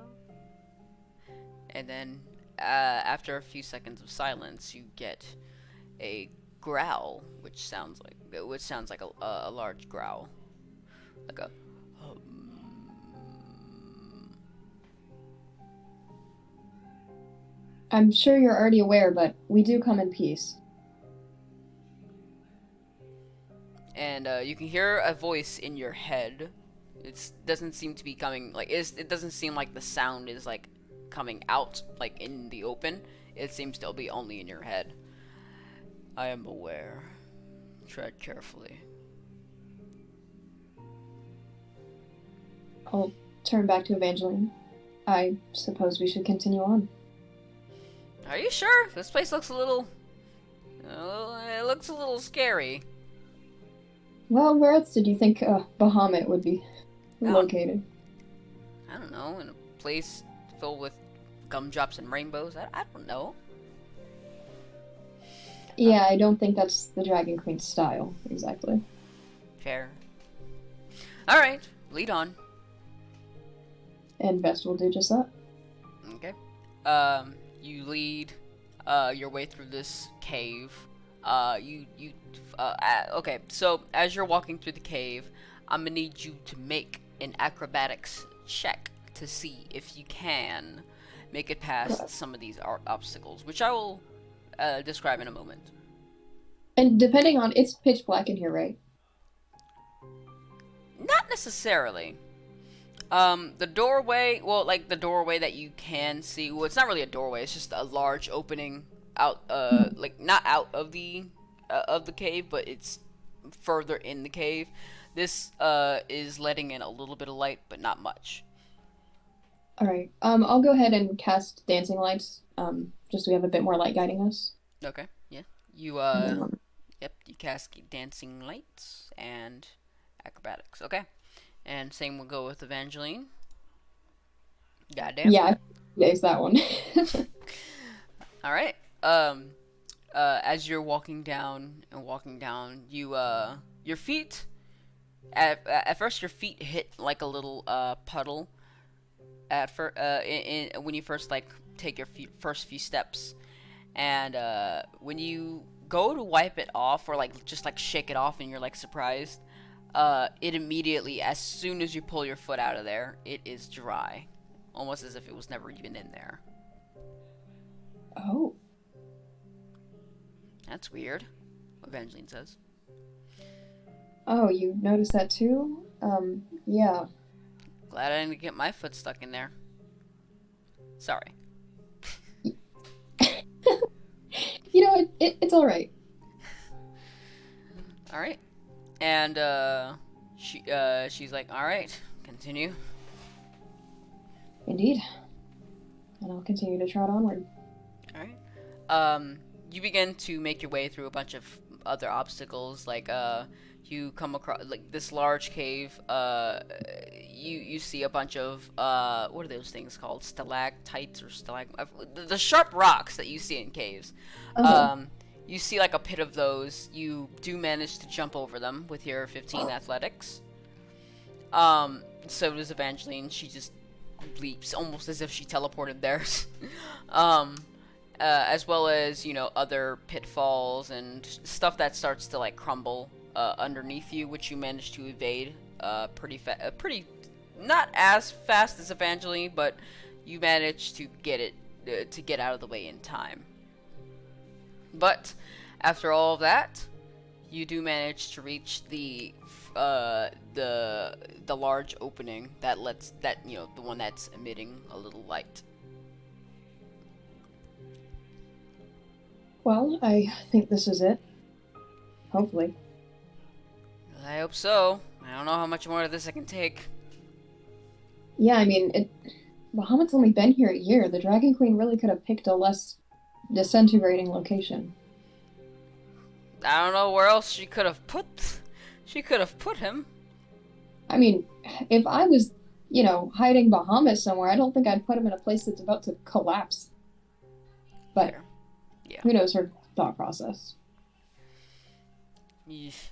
And then after a few seconds of silence, you get a growl, which sounds like a large growl, like a. I'm sure you're already aware, but we do come in peace. And you can hear a voice in your head. It doesn't seem to be coming it doesn't seem like the sound is like coming out like in the open. It seems to be only in your head. I am aware. Tread carefully. I'll turn back to Evangeline. I suppose we should continue on. Are you sure? This place looks it looks a little scary. Well, where else did you think Bahamut would be Oh. located? I don't know, in a place filled with gumdrops and rainbows. I don't know. Yeah, I don't think that's the Dragon Queen's style, exactly. Fair. Alright, lead on. and Vesta will do just that. Okay. You lead your way through this cave. Okay, so as you're walking through the cave, I'm gonna need you to make an acrobatics check to see if you can make it past some of these obstacles, which I will describe in a moment. And depending on, it's pitch black in here, right? Not necessarily. The doorway, well, like the doorway that you can see, well, it's not really a doorway, it's just a large opening out, like not out of the cave, but it's further in the cave. This, is letting in a little bit of light, but not much. All right. I'll go ahead and cast dancing lights. Just so we have a bit more light guiding us. Okay, yeah. You, And then, yep, you cast dancing lights and acrobatics. Okay. And same will go with Evangeline. Goddamn. yeah, it's that one. All right. As you're walking down and walking down, your feet, at first your feet hit like a little puddle. When you first like take your first few steps, and when you go to wipe it off or like just like shake it off, and you're like surprised, it immediately, as soon as you pull your foot out of there, it is dry, almost as if it was never even in there. Oh. That's weird, Evangeline says. Oh, you noticed that too? Yeah. Glad I didn't get my foot stuck in there. Sorry. You know, it's all right. All right. And she's like, all right, continue. Indeed. And I'll continue to trot onward. All right. You begin to make your way through a bunch of other obstacles, like you come across like this large cave. You see a bunch of what are those things called? Stalactites or the sharp rocks that you see in caves. Uh-huh. You see like a pit of those. You do manage to jump over them with your 15 athletics. So does Evangeline. She just leaps almost as if she teleported there. As well as, you know, other pitfalls and stuff that starts to like crumble underneath you, which you manage to evade pretty not as fast as Evangeline, but you manage to get out of the way in time. But after all of that, you do manage to reach the large opening that the one that's emitting a little light. Well, I think this is it. Hopefully. I hope so. I don't know how much more of this I can take. Yeah, I mean, Bahamut's only been here a year. The Dragon Queen really could have picked a less disintegrating location. I don't know where else she could have put him. I mean, if I was, hiding Bahamut somewhere, I don't think I'd put him in a place that's about to collapse. But Fair. Yeah. Who knows her thought process? Yeesh.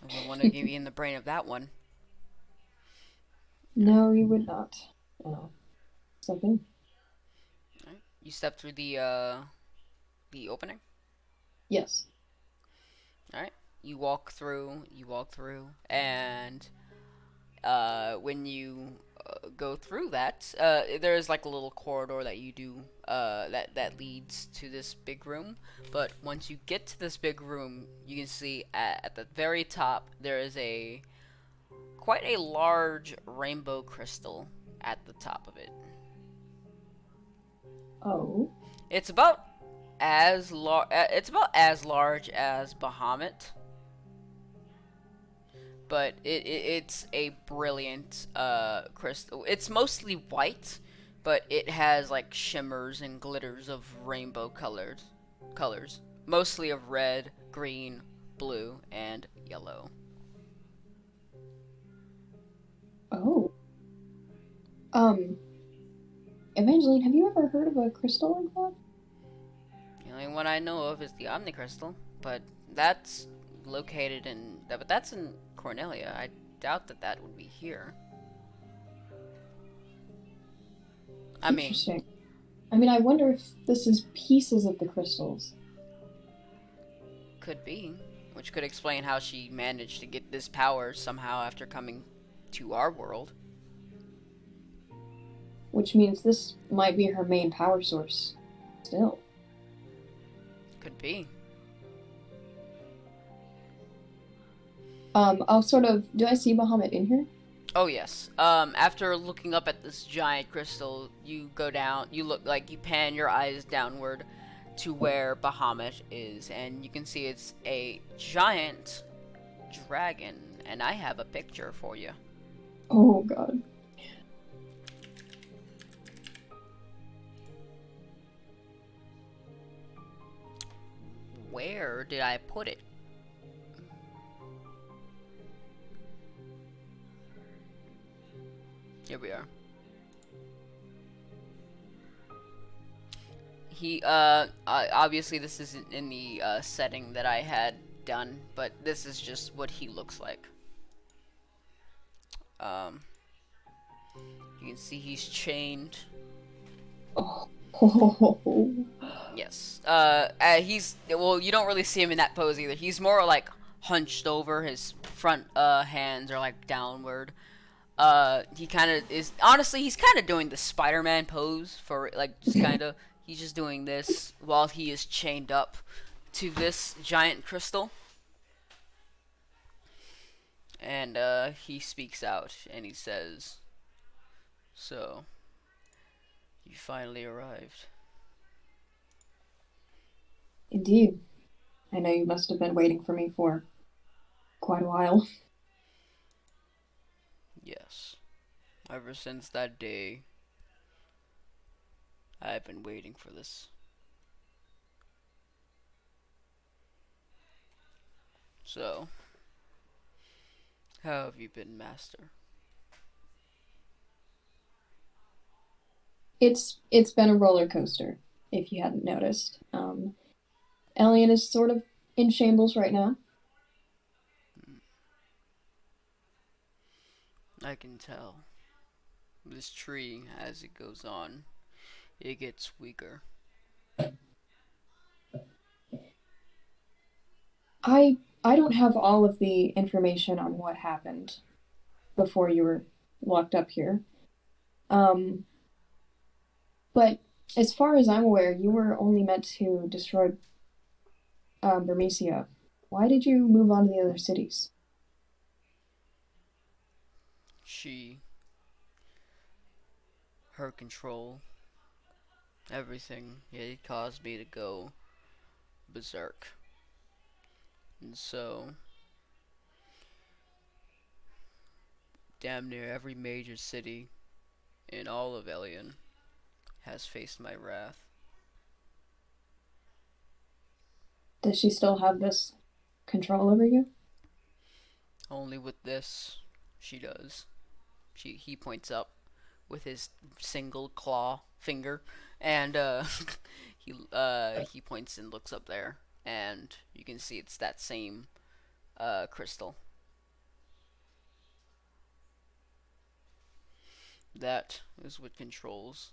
I wouldn't want to give you in the brain of that one. No, you would not. Step in. Right. You step through the opening. Yes. All right. You walk through, and when you go through that, there's like a little corridor that you do that leads to this big room. But once you get to this big room, you can see at the very top there is quite a large rainbow crystal at the top of it. Oh. It's about as large as Bahamut. But it's a brilliant crystal. It's mostly white, but it has like shimmers and glitters of rainbow colors, mostly of red, green, blue, and yellow. Oh. Evangeline, have you ever heard of a crystal like that? The only one I know of is the Omni crystal, but that's located in that's in Cornelia. I doubt that would be here. I mean, Interesting. I mean, I wonder if this is pieces of the crystals, could be. Which could explain how she managed to get this power somehow after coming to our world. which means this might be her main power source still. Could be. I'll sort of. Do I see Bahamut in here? Oh yes. After looking up at this giant crystal, you go down. You look like you pan your eyes downward to where Bahamut is, and you can see it's a giant dragon. And I have a picture for you. Oh god. Where did I put it? Here we are. Obviously this isn't in the setting that I had done, but this is just what he looks like. Um, you can see he's chained. Oh. Yes. He's, well, you don't really see him in that pose either. He's more like hunched over. His front hands are like downward. He kind of is, honestly, he's kind of doing the Spider-Man pose for like just kind of, he's just doing this while he is chained up to this giant crystal. And he speaks out and he says, "So, you finally arrived." Indeed. I know you must have been waiting for me for quite a while. Yes. Ever since that day, I've been waiting for this. So, how have you been, Master? It's been a roller coaster, if you hadn't noticed. Elian is sort of in shambles right now. I can tell. This tree, as it goes on, it gets weaker. I don't have all of the information on what happened before you were locked up here. Um, but as far as I'm aware, you were only meant to destroy Bermesia. Why did you move on to the other cities? She, her control, everything, it caused me to go berserk. And so, damn near every major city in all of Elion has faced my wrath. Does she still have this control over you? Only with this, she does. He points up with his single claw finger, and he points and looks up there, and you can see it's that same crystal. That is what controls.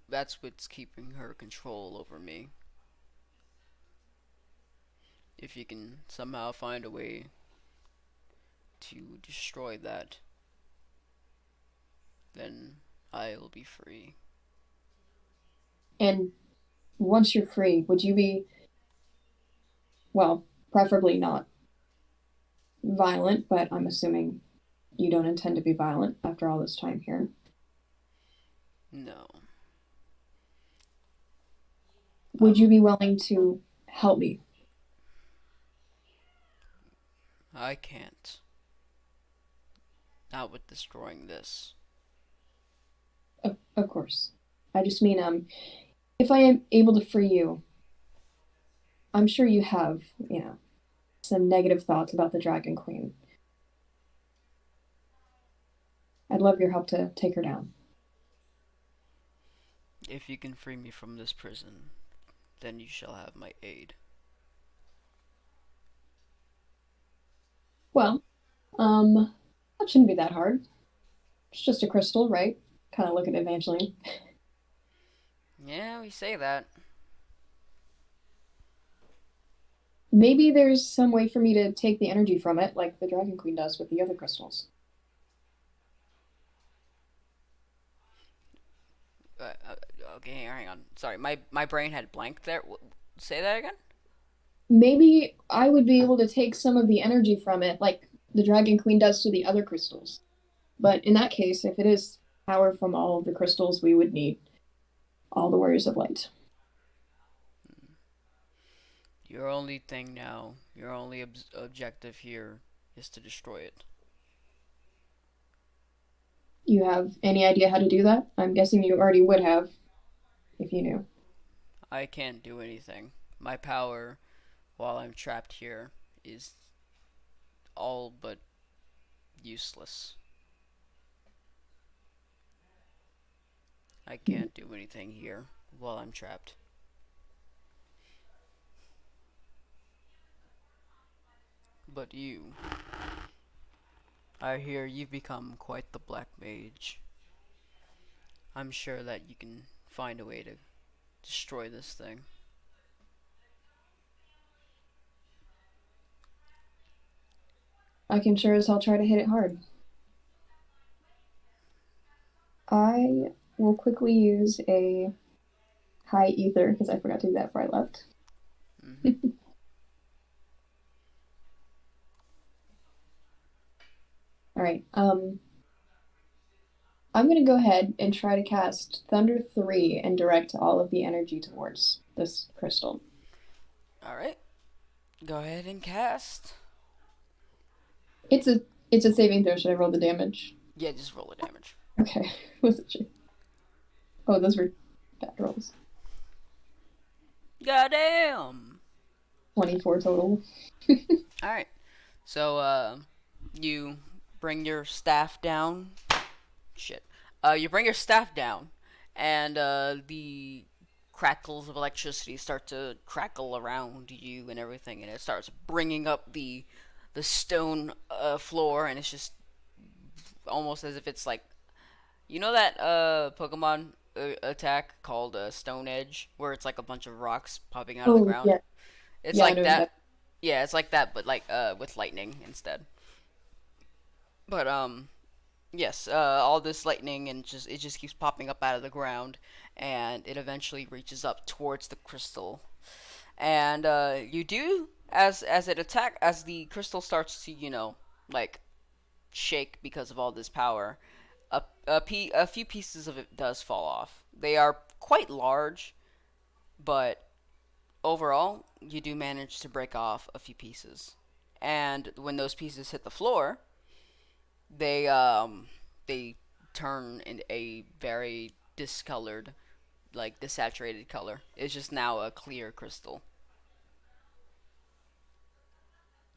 That's what's keeping her control over me. If you can somehow find a way to destroy that, then I'll be free. And once you're free, would you be, well, preferably not violent, but I'm assuming you don't intend to be violent after all this time here. No. Would you be willing to help me? I can't. Not with destroying this. Of course. I just mean, if I am able to free you, I'm sure you have, some negative thoughts about the Dragon Queen. I'd love your help to take her down. If you can free me from this prison, then you shall have my aid. Well, that shouldn't be that hard. It's just a crystal, right? Kind of look at Evangeline. Yeah, we say that. Maybe there's some way for me to take the energy from it, like the Dragon Queen does with the other crystals. Okay, hang on. Sorry, my brain had blank there. Say that again. Maybe I would be able to take some of the energy from it, like the Dragon Queen does to the other crystals. But in that case, if it is power from all of the crystals, we would need all the Warriors of Light. Your only thing now, your only objective here is to destroy it. You have any idea how to do that? I'm guessing you already would have if you knew. I can't do anything. My power, while I'm trapped here, is all but useless. I can't do anything here while I'm trapped. But you, I hear you've become quite the black mage. I'm sure that you can find a way to destroy this thing. I can sure as hell try to hit it hard. I will quickly use a high ether because I forgot to do that before I left. Mm-hmm. All right. I'm gonna go ahead and try to cast Thunder 3 and direct all of the energy towards this crystal. Alright, go ahead and cast. It's a it's a saving throw. Should I roll the damage? Yeah, just roll the damage. Okay. Wasn't sure. Oh, those were bad rolls. Goddamn! 24 total. Alright, so, you bring your staff down. Shit. You bring your staff down, and, the crackles of electricity start to crackle around you and everything, and it starts bringing up the stone floor, and it's just almost as if it's like, you know that Pokemon attack called Stone Edge, where it's like a bunch of rocks popping out of the Oh, ground. yeah. It's Yeah, I like know that. that. Yeah, it's like that, but like with lightning instead. But yes, all this lightning and just it just keeps popping up out of the ground, and it eventually reaches up towards the crystal. And you do as it attack as the crystal starts to like shake because of all this power. A few pieces of it does fall off. They are quite large, but overall, you do manage to break off a few pieces. And when those pieces hit the floor, they turn in a very discolored, like desaturated color. It's just now a clear crystal.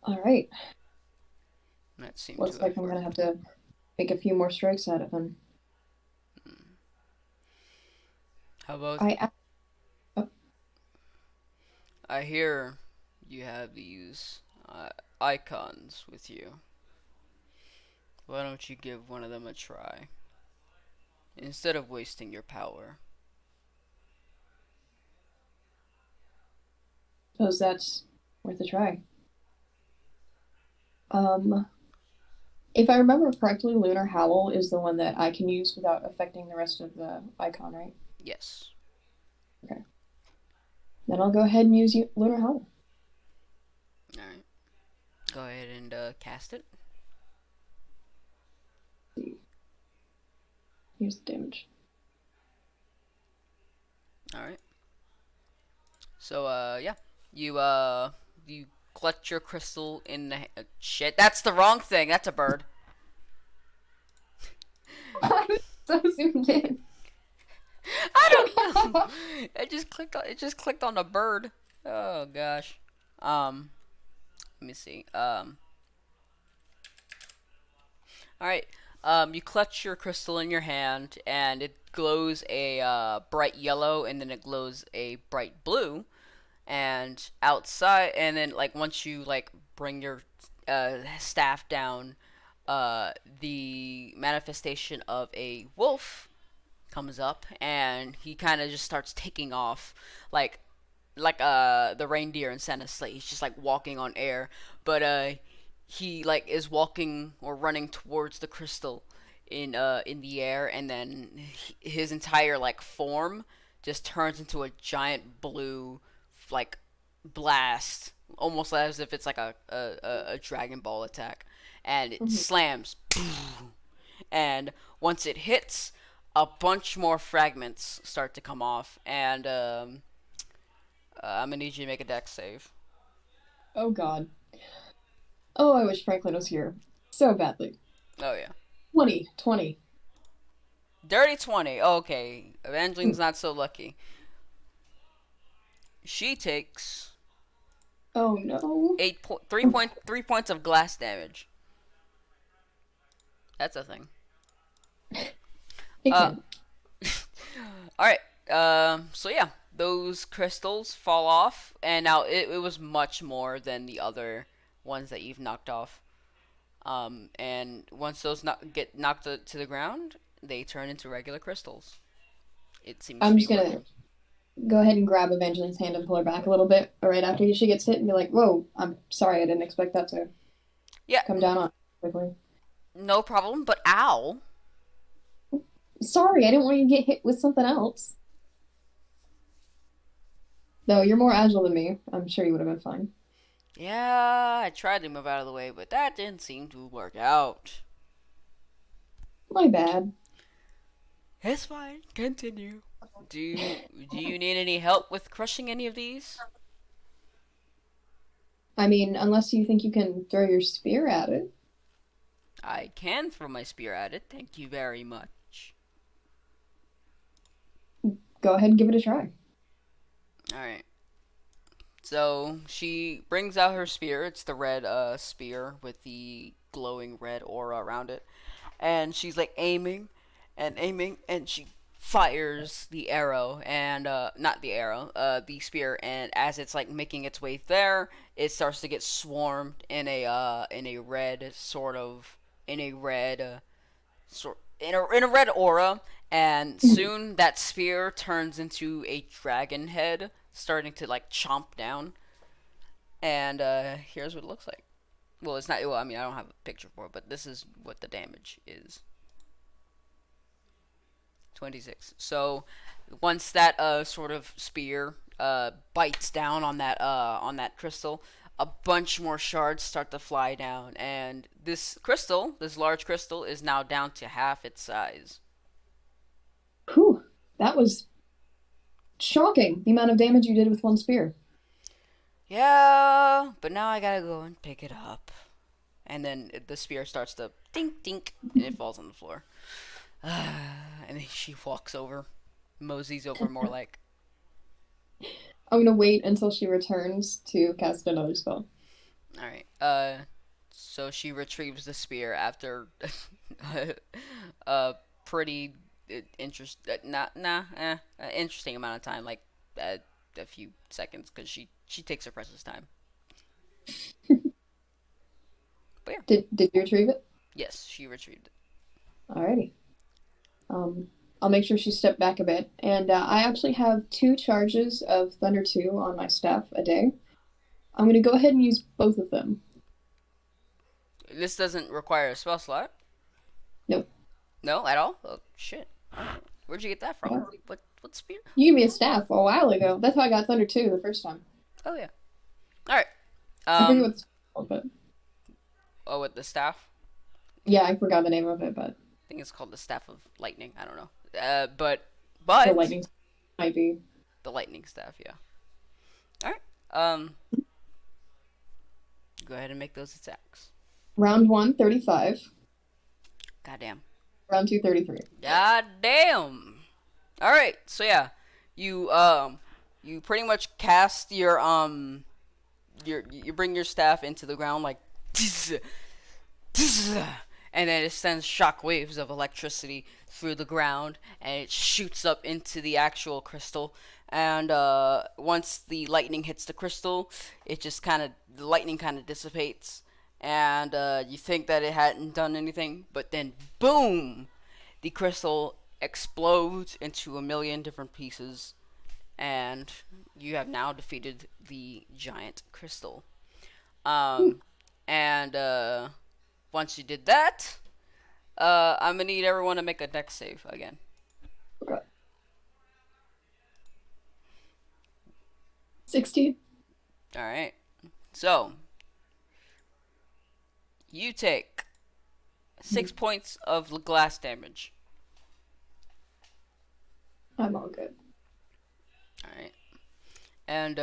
All right. That seemed to Looks have like I'm gonna worked. have to make a few more strikes at it then. How about I oh, I hear you have these icons with you. Why don't you give one of them a try instead of wasting your power? suppose that's worth a try. Um, if I remember correctly, Lunar Howl is the one that I can use without affecting the rest of the icon, right? Yes. Okay. Then I'll go ahead and use Lunar Howl. All right. Go ahead and cast it. Here's the damage. All right. So yeah, you clutch your crystal in the shit. That's the wrong thing. That's a bird. So zoomed in. I don't know. It just clicked on a bird. Oh gosh. Let me see. All right. You clutch your crystal in your hand, and it glows a bright yellow, and then it glows a bright blue. And outside, and then like once you like bring your staff down, the manifestation of a wolf comes up, and he kind of just starts taking off, like the reindeer in Santa's sleigh. He's just like walking on air, but he like is walking or running towards the crystal in the air, and then his entire like form just turns into a giant blue like blast, almost as if it's like a Dragon Ball attack, and it Mhm. slams, and once it hits, a bunch more fragments start to come off, and I'm gonna need you to make a dex save. Oh God. Oh, I wish Franklin was here so badly. Oh yeah, 20, 20. dirty 20. Okay, Evangeline's Ooh. not so lucky. She takes Oh no. 3 points of glass damage. That's a thing. It Uh, can. all right. So yeah, those crystals fall off, and now it was much more than the other ones that you've knocked off. And once those get knocked to the ground, they turn into regular crystals. It seems to I'm be just gonna working. go ahead and grab Evangeline's hand and pull her back a little bit right after she gets hit and be like, "Whoa, I'm sorry, I didn't expect that to Yeah, come down on quickly. no problem. But ow. Sorry, I didn't want you to get hit with something else. No, you're more agile than me. I'm sure you would have been fine. Yeah, I tried to move out of the way, but that didn't seem to work out. My bad. It's fine. Continue. Do you need any help with crushing any of these? I mean, unless you think you can throw your spear at it. I can throw my spear at it. Thank you very much. Go ahead and give it a try. All right. So she brings out her spear. It's the red spear with the glowing red aura around it, and she's like aiming, and she fires the arrow, and not the arrow, the spear, and as it's like making its way there, it starts to get swarmed in a red sort of in a red in a red aura, and soon that spear turns into a dragon head, starting to like chomp down. And here's what it looks like. Well, it's not. Well, I mean, I don't have a picture for it, but this is what the damage is. 26. So once that sort of spear bites down on that crystal, a bunch more shards start to fly down, and this crystal, this large crystal, is now down to half its size. Whew, that was shocking, the amount of damage you did with one spear. Yeah, but now I gotta go and pick it up, and then the spear starts to dink dink, and it falls on the floor. And then she walks over, moseys over more like. I'm gonna wait until she returns to cast another spell. All right. So she retrieves the spear after a pretty interesting amount of time, like a few seconds, because she takes her precious time. But yeah, Did you retrieve it? yes, she retrieved it. Alrighty. Um, I'll make sure she stepped back a bit. And I actually have 2 charges of Thunder 2 on my staff a day. I'm going to go ahead and use both of them. This doesn't require a spell slot. Nope. No, at all. Oh shit. Where'd you get that from? Yeah. What spear? You gave me a staff a while ago. That's how I got Thunder 2 the first time. Oh yeah. All right. I forget what it's called, but Oh, with the staff. yeah, I forgot the name of it, but I think it's called the staff of lightning. I don't know. the But lightning might be. the lightning staff, yeah. All right. Um, go ahead and make those attacks. Round 1, 35. Goddamn. Round 2, 33. Goddamn. All right. So yeah, you pretty much cast you bring your staff into the ground like and then it sends shock waves of electricity through the ground, and it shoots up into the actual crystal. And once the lightning hits the crystal, the lightning kind of dissipates, and you think that it hadn't done anything, but then boom, the crystal explodes into a million different pieces, and you have now defeated the giant crystal. Um, and once you did that, I'm gonna need everyone to make a dex save again. Okay. 16. All right. So you take 6 points of glass damage. I'm all good. All right. And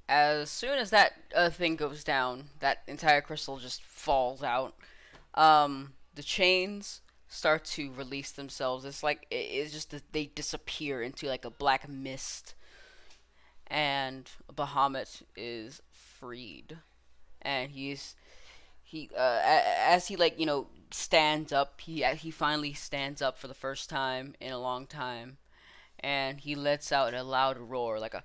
as soon as that thing goes down, that entire crystal just falls out. The chains start to release themselves. It's like it's just that they disappear into like a black mist, and Bahamut is freed. And as he like stands up. He finally stands up for the first time in a long time, and he lets out a loud roar, like a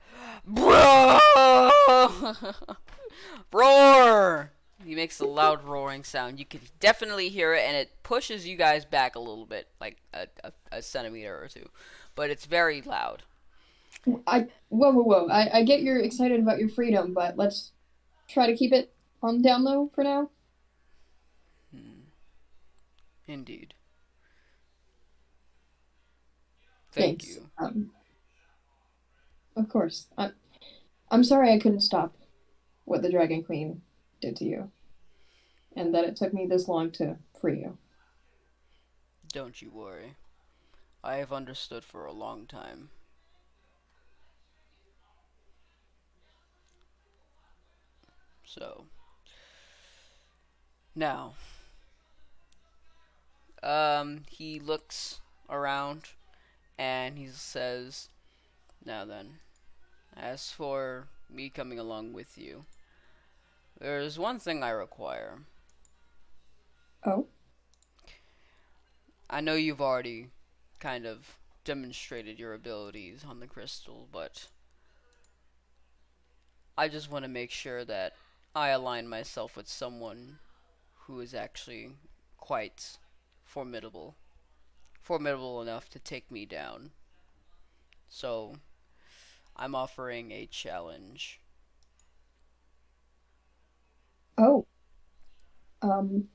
roar. He makes a loud roaring sound. You can definitely hear it, and it pushes you guys back a little bit, like a centimeter or two, but it's very loud. Whoa. I get you're excited about your freedom, but let's try to keep it on down low for now. Indeed. Thank Thanks. you. Of course. I'm sorry I couldn't stop what the Dragon Queen did to you, and that it took me this long to free you. Don't you worry. I have understood for a long time. So, now, he looks around and he says, "Now then, as for me coming along with you, there's one thing I require. Oh? I know you've already kind of demonstrated your abilities on the crystal, but I just want to make sure that I align myself with someone who is actually quite formidable. Formidable enough to take me down. So, I'm offering a challenge." Oh. Um,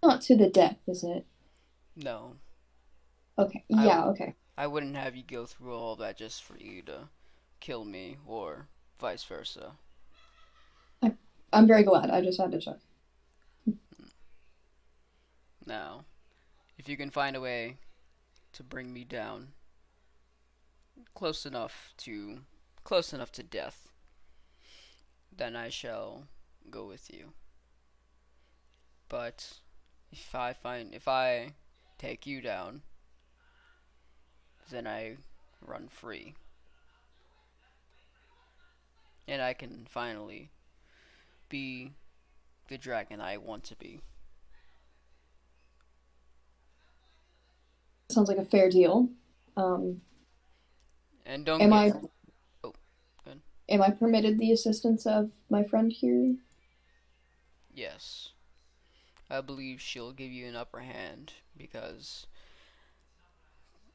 not to the death, is it? No, Okay. I Yeah, okay. I wouldn't have you go through all that just for you to kill me, or vice versa. I, I'm very glad. I just had to check. Now, if you can find a way to bring me down close enough to close enough to death, then I shall go with you. But if I take you down, then I run free, and I can finally be the dragon I want to be. Sounds like a fair deal. Um, And don't am get I oh, good. am I permitted the assistance of my friend here? Yes. I believe she'll give you an upper hand because,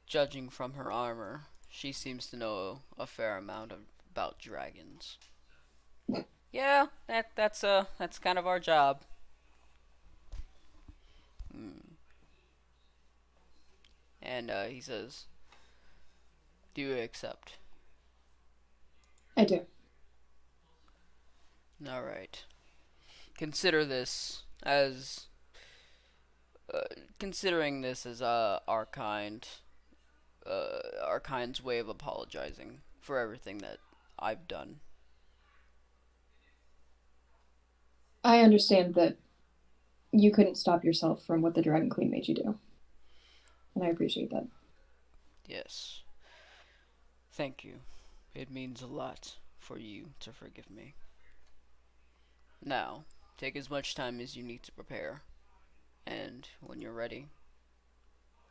judging from her armor, she seems to know a fair amount about dragons. Yeah, that's kind of our job. Mm. And he says, "Do you accept?" I do. All right. Consider this as uh, considering this as our kind's way of apologizing for everything that I've done. I understand that you couldn't stop yourself from what the Dragon Queen made you do, and I appreciate that. Yes. Thank you. It means a lot for you to forgive me. Now, take as much time as you need to prepare, and when you're ready,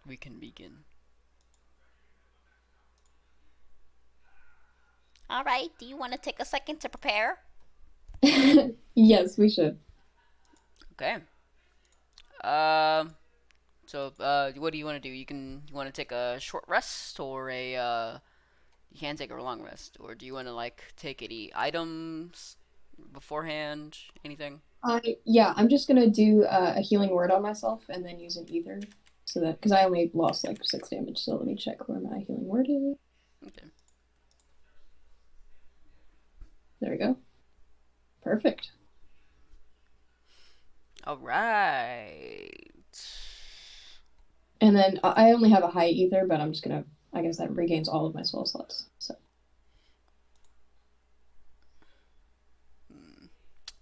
we can begin. All right, do you want to take a second to prepare? Yes, we should. Okay. Um, So, what do you want to do? You want to take a short rest or you can take a long rest, or do you want to like take any items beforehand? Anything? Yeah, I'm just gonna do a healing word on myself and then use an ether, so that because I only lost like 6 damage. So let me check where my healing word is. Okay. There we go. Perfect. All right. And then I only have a high ether, but I'm just gonna. I guess that regains all of my spell slots. So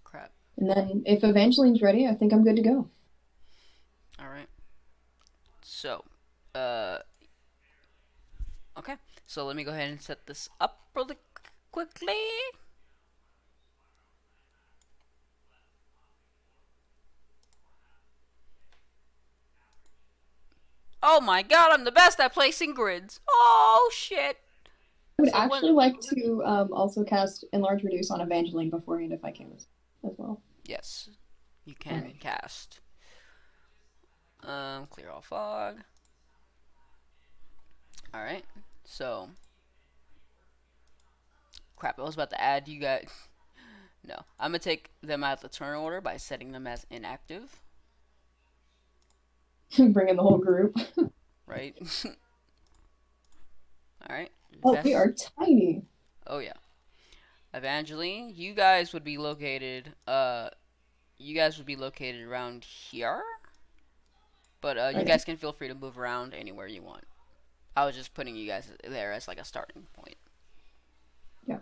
Crap. and then if Evangeline's ready, I think I'm good to go. All right. So, okay. So let me go ahead and set this up really quickly. Oh my god, I'm the best at placing grids. Oh shit. I would So actually like to also cast Enlarge Reduce on Evangeline beforehand if I can as well. Yes, you can cast. Clear all fog. Alright, so. Crap, I was about to add you guys. No, I'm gonna take them out of the turn order by setting them as inactive. Bring in the whole group. Right? Alright. Oh, we are tiny. Oh, yeah. Evangeline, you guys would be located, around here. But, you Okay. guys can feel free to move around anywhere you want. I was just putting you guys there as, like, a starting point. Yeah.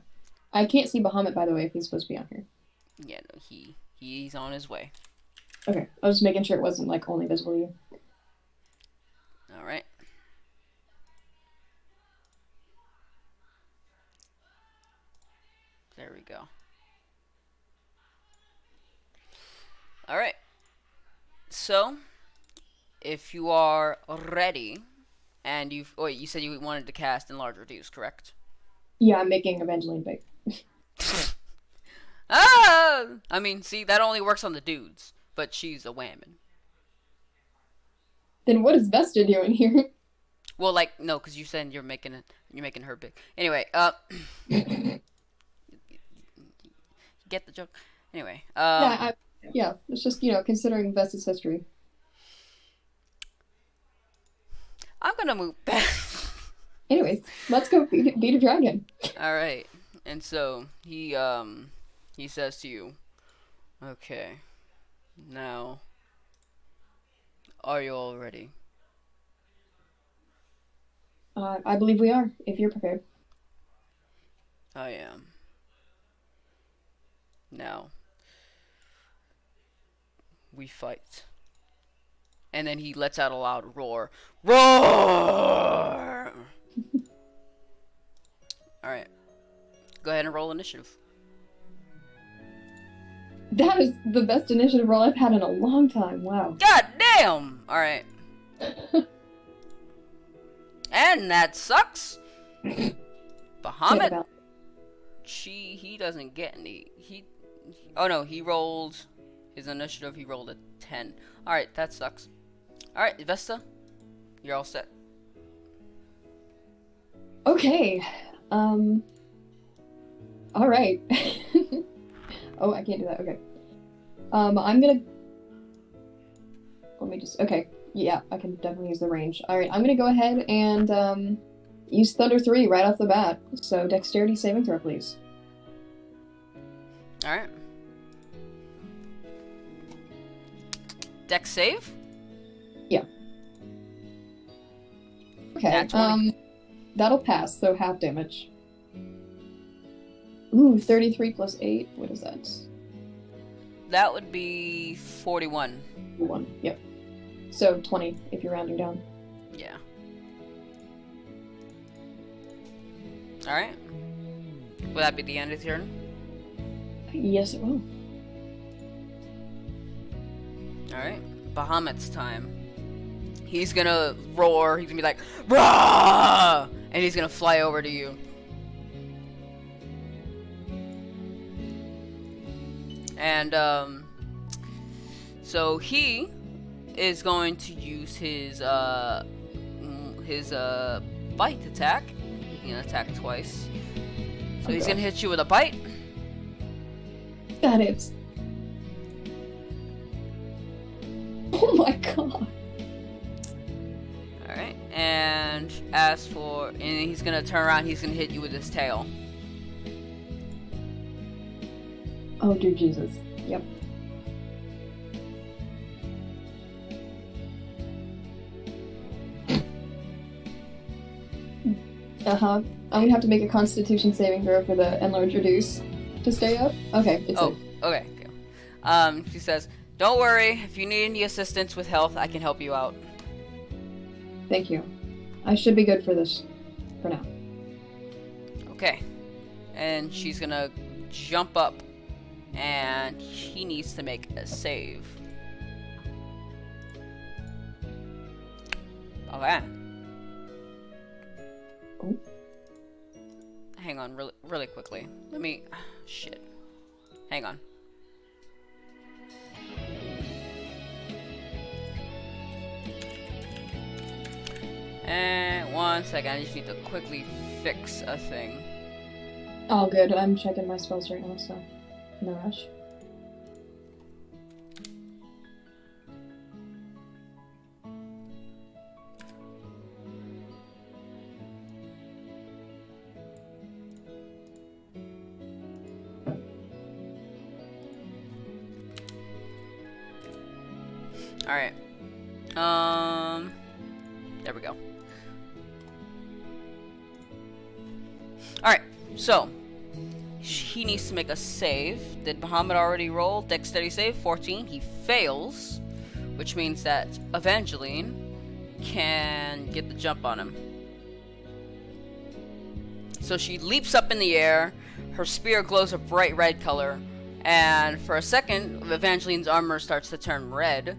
I can't see Bahamut, by the way, if he's supposed to be on here. Yeah, no, he's on his way. Okay. I was just making sure it wasn't, like, only visible to you. Alright. There we go. Alright. So, if you are ready, and you said you wanted to cast Enlarge Reduce, correct? Yeah, I'm making Evangeline big. Ah! I mean, see, that only works on the dudes, but she's a whammon. Then what is Vesta doing here? Well, like, no, because you said you're making her big. Anyway, get the joke. Anyway, yeah, it's just, considering Vesta's history. I'm gonna move back. Anyways, let's go beat a dragon. All right, and so he says to you, "Okay, now, are you all ready?" I believe we are, if you're prepared. I am. Now, we fight. And then he lets out a loud roar. Roar! Alright. Go ahead and roll initiative. That is the best initiative roll I've had in a long time. Wow. God damn! Alright. And that sucks. Bahamut. He doesn't get any. Oh no, he rolled his initiative. He rolled a 10. Alright, that sucks. Alright, Vesta, you're all set. Okay. Alright. Oh, I can't do that. Okay. I'm gonna. Let me just. Okay. Yeah, I can definitely use the range. Alright, I'm gonna go ahead and use Thunder 3 right off the bat. So, dexterity saving throw, please. Alright. Dex save? Yeah. Okay. That'll pass, so half damage. Ooh, 33 plus 8. What is that? That would be 41. 1. Yep. So 20 if you're rounding down. Yeah. Alright. Will that be the end of your turn? Yes, it will. Alright. Bahamut's time. He's gonna roar. He's gonna be like, "Rah!" And he's gonna fly over to you. And, so he is going to use his bite attack. He can attack twice. So he's gonna hit you with a bite. Got it. Oh my god. Alright, and he's gonna turn around, he's gonna hit you with his tail. Oh, dear Jesus. Yep. I'm gonna have to make a Constitution saving throw for the enlarge reduce to stay up. Okay, it's safe. Okay. She says, "Don't worry. If you need any assistance with health, I can help you out." Thank you. I should be good for this, for now. Okay, and she's gonna jump up, and he needs to make a save. Okay. Oh. Hang on, really quickly. Let me. Shit. Hang on. And 1 second, I just need to quickly fix a thing. Oh, good. I'm checking my spells right now, so no rush. Alright. There we go. Alright, so he needs to make a save. Did Bahamut already roll? Dexterity save, 14. He fails, which means that Evangeline can get the jump on him. So she leaps up in the air. Her spear glows a bright red color. And for a second, Evangeline's armor starts to turn red.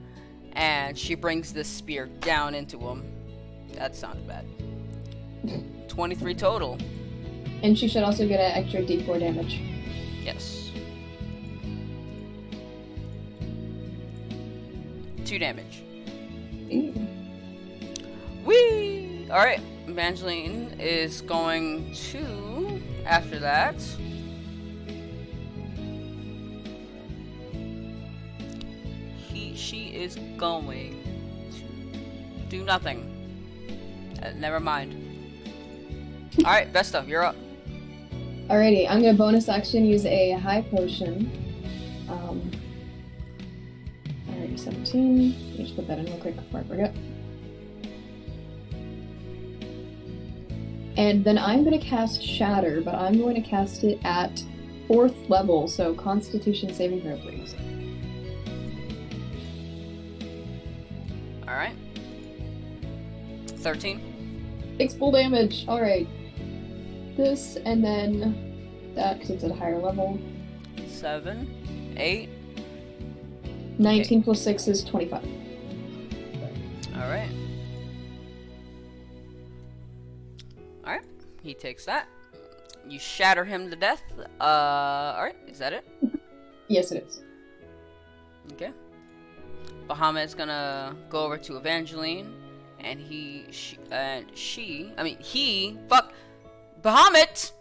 And she brings this spear down into him. That sounds bad. 23 total. And she should also get an extra d4 damage. Yes. 2 damage. Ooh. Whee! Alright, Evangeline is going to, after that, she is going to do nothing. Never mind. Alright, Vesta, you're up. Alrighty, I'm gonna bonus action use a high potion. Alrighty, 17. Let me just put that in real quick before I forget. And then I'm gonna cast Shatter, but I'm going to cast it at 4th level, so Constitution saving throw, please. Alright. 13. 6 full damage. Alright. This, and then that, because it's at a higher level. 7. 8. 19 plus 6 is 25. Alright. Alright. He takes that. You shatter him to death. Alright. Is that it? Yes, it is. Okay. Bahamut's gonna go over to Evangeline. And Bahamut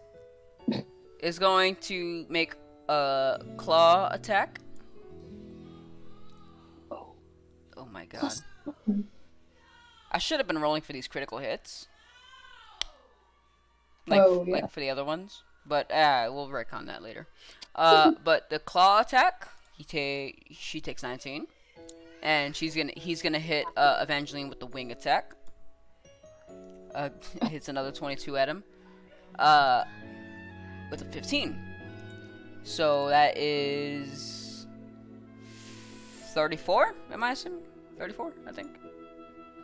is going to make a claw attack. Oh my god. I should have been rolling for these critical hits. Like for the other ones. But we'll work on that later. But the claw attack, she takes 19. And he's gonna hit Evangeline with the wing attack. Hits another 22 at him. With a 15. So that is 34, am I assuming? 34, I think.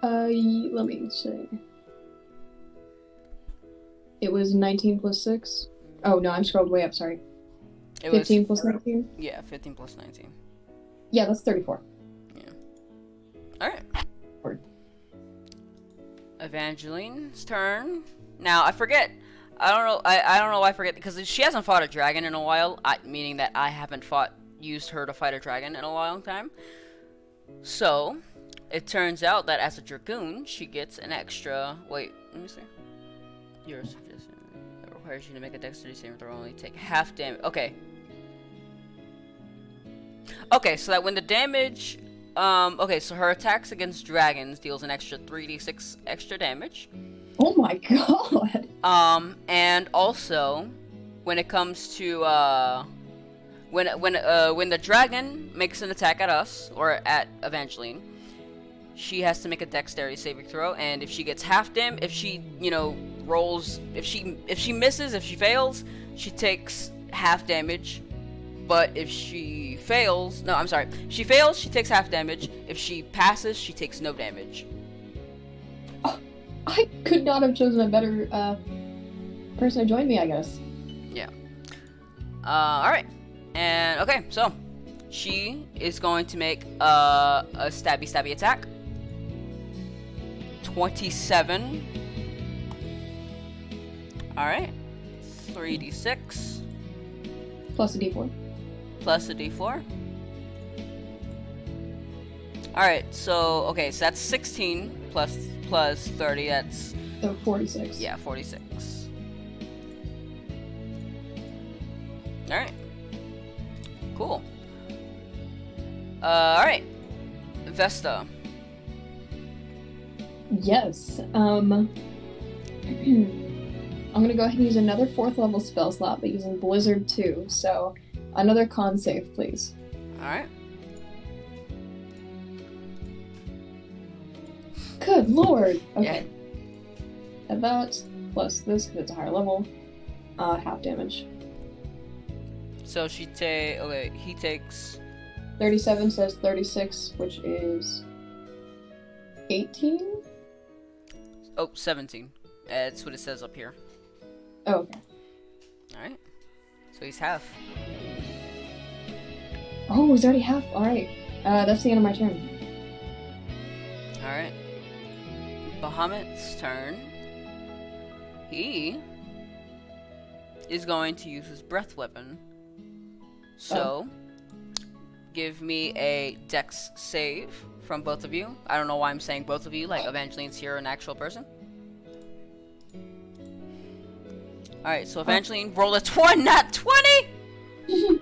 Let me see. It was 19 plus 6. Oh, no, I'm scrolled way up, sorry. 15 plus 19? Yeah, 15 plus 19. Yeah, that's 34. Alright. Word. Evangeline's turn. Now, I forget. I don't know. I don't know why I forget, because she hasn't fought a dragon in a while. Meaning that I haven't used her to fight a dragon in a long time. So, it turns out that as a dragoon, she gets an extra. Wait, let me see. Your suggestion requires you to make a dexterity saving throw. Only take half damage. Okay. Okay, so that when the damage. Okay, so her attacks against dragons deals an extra 3d6 extra damage. Oh my god. And also, when it comes to when the dragon makes an attack at us or at Evangeline, she has to make a dexterity saving throw, and if she gets half damage, if she rolls, if she misses, if she fails, she takes half damage. But if she fails, no, I'm sorry, if she fails, she takes half damage. If she passes, she takes no damage. I could not have chosen a better person to join me, I guess. Yeah. Alright. And, okay, so she is going to make a stabby attack. 27. Alright. 3d6. Plus a d4. Plus a d4. Alright, so, okay, so that's 16 plus 30, that's... So 46. Yeah, 46. Alright. Cool. Alright. Vesta. Yes. I'm gonna go ahead and use another 4th level spell slot, but using Blizzard 2, so another con save, please. Alright. Good lord! Okay. Yeah. And that, plus this, because it's a higher level, half damage. So he takes... 37 says 36, which is 18? Oh, 17. That's what it says up here. Oh, okay. Alright. So he's half. Oh, he's already half? Alright. That's the end of my turn. Alright. Bahamut's turn. He is going to use his breath weapon. So, give me a dex save from both of you. I don't know why I'm saying both of you, like Evangeline's here an actual person. Alright, so Evangeline, roll a 20, not 20!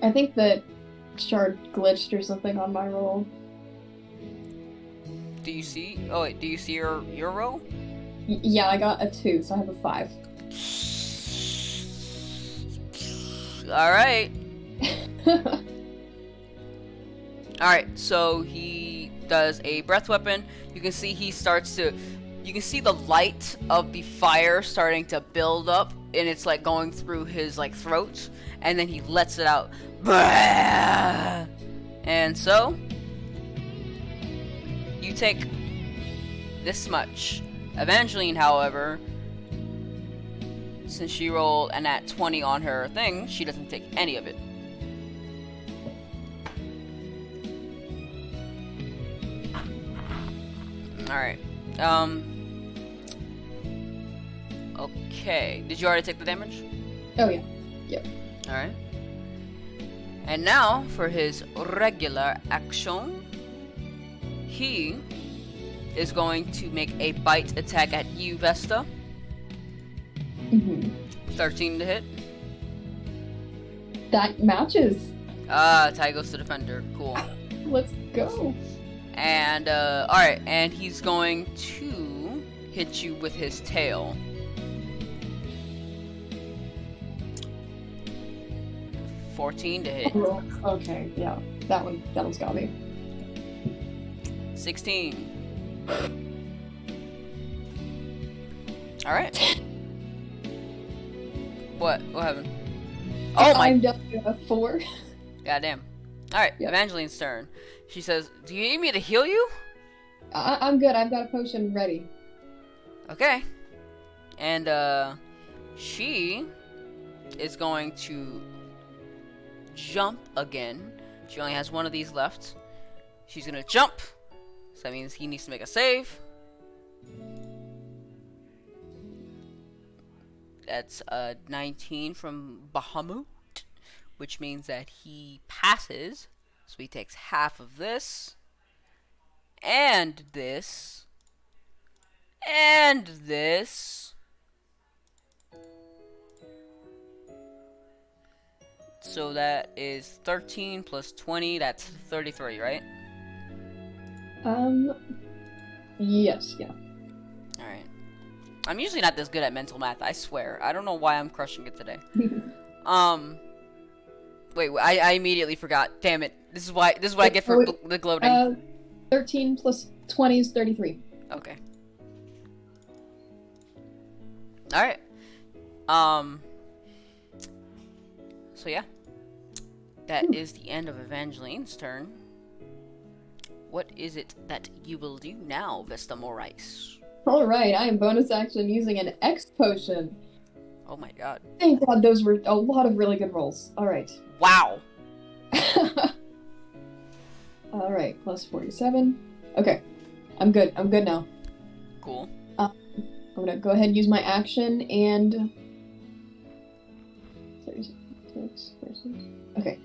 I think that shard glitched or something on my roll. Do you see? Oh wait, do you see your roll? Yeah, I got a 2, so I have a 5. Alright. Alright, so he does a breath weapon. You can see he starts to... You can see the light of the fire starting to build up, and it's like going through his like throat, and then he lets it out. And so, you take this much. Evangeline, however, since she rolled a nat 20 on her thing, she doesn't take any of it. Alright. Okay. Did you already take the damage? Oh, yeah. Yep. Alright. And now, for his regular action, he is going to make a bite attack at you, Vesta. 13 to hit. That matches. Tie goes to defender. Cool. Let's go. And, alright, and he's going to hit you with his tail. $14 to hit. Oh, okay, yeah. That one's got me. 16. Alright. What happened? Oh my... I'm down to a 4. Goddamn. Alright, Yep. Evangeline's turn. She says, do you need me to heal you? I'm good. I've got a potion ready. Okay. And, she is going to jump again. She only has one of these left. She's gonna jump. So that means he needs to make a save. That's 19 from Bahamut, which means that he passes. So he takes half of this, and this, and this. So that is 13 plus 20, that's 33, right? Yes, yeah. Alright. I'm usually not this good at mental math, I swear. I don't know why I'm crushing it today. Wait, I immediately forgot. Damn it. This is what I get for the gloating. 13 plus 20 is 33. Okay. Alright. So yeah. That is the end of Evangeline's turn. What is it that you will do now, Vesta Morais? Alright, I am bonus action using an X potion. Oh my god. Thank god, those were a lot of really good rolls. Alright. Wow. Alright, plus 47. Okay. I'm good now. Cool. I'm gonna go ahead and use my action and... Okay.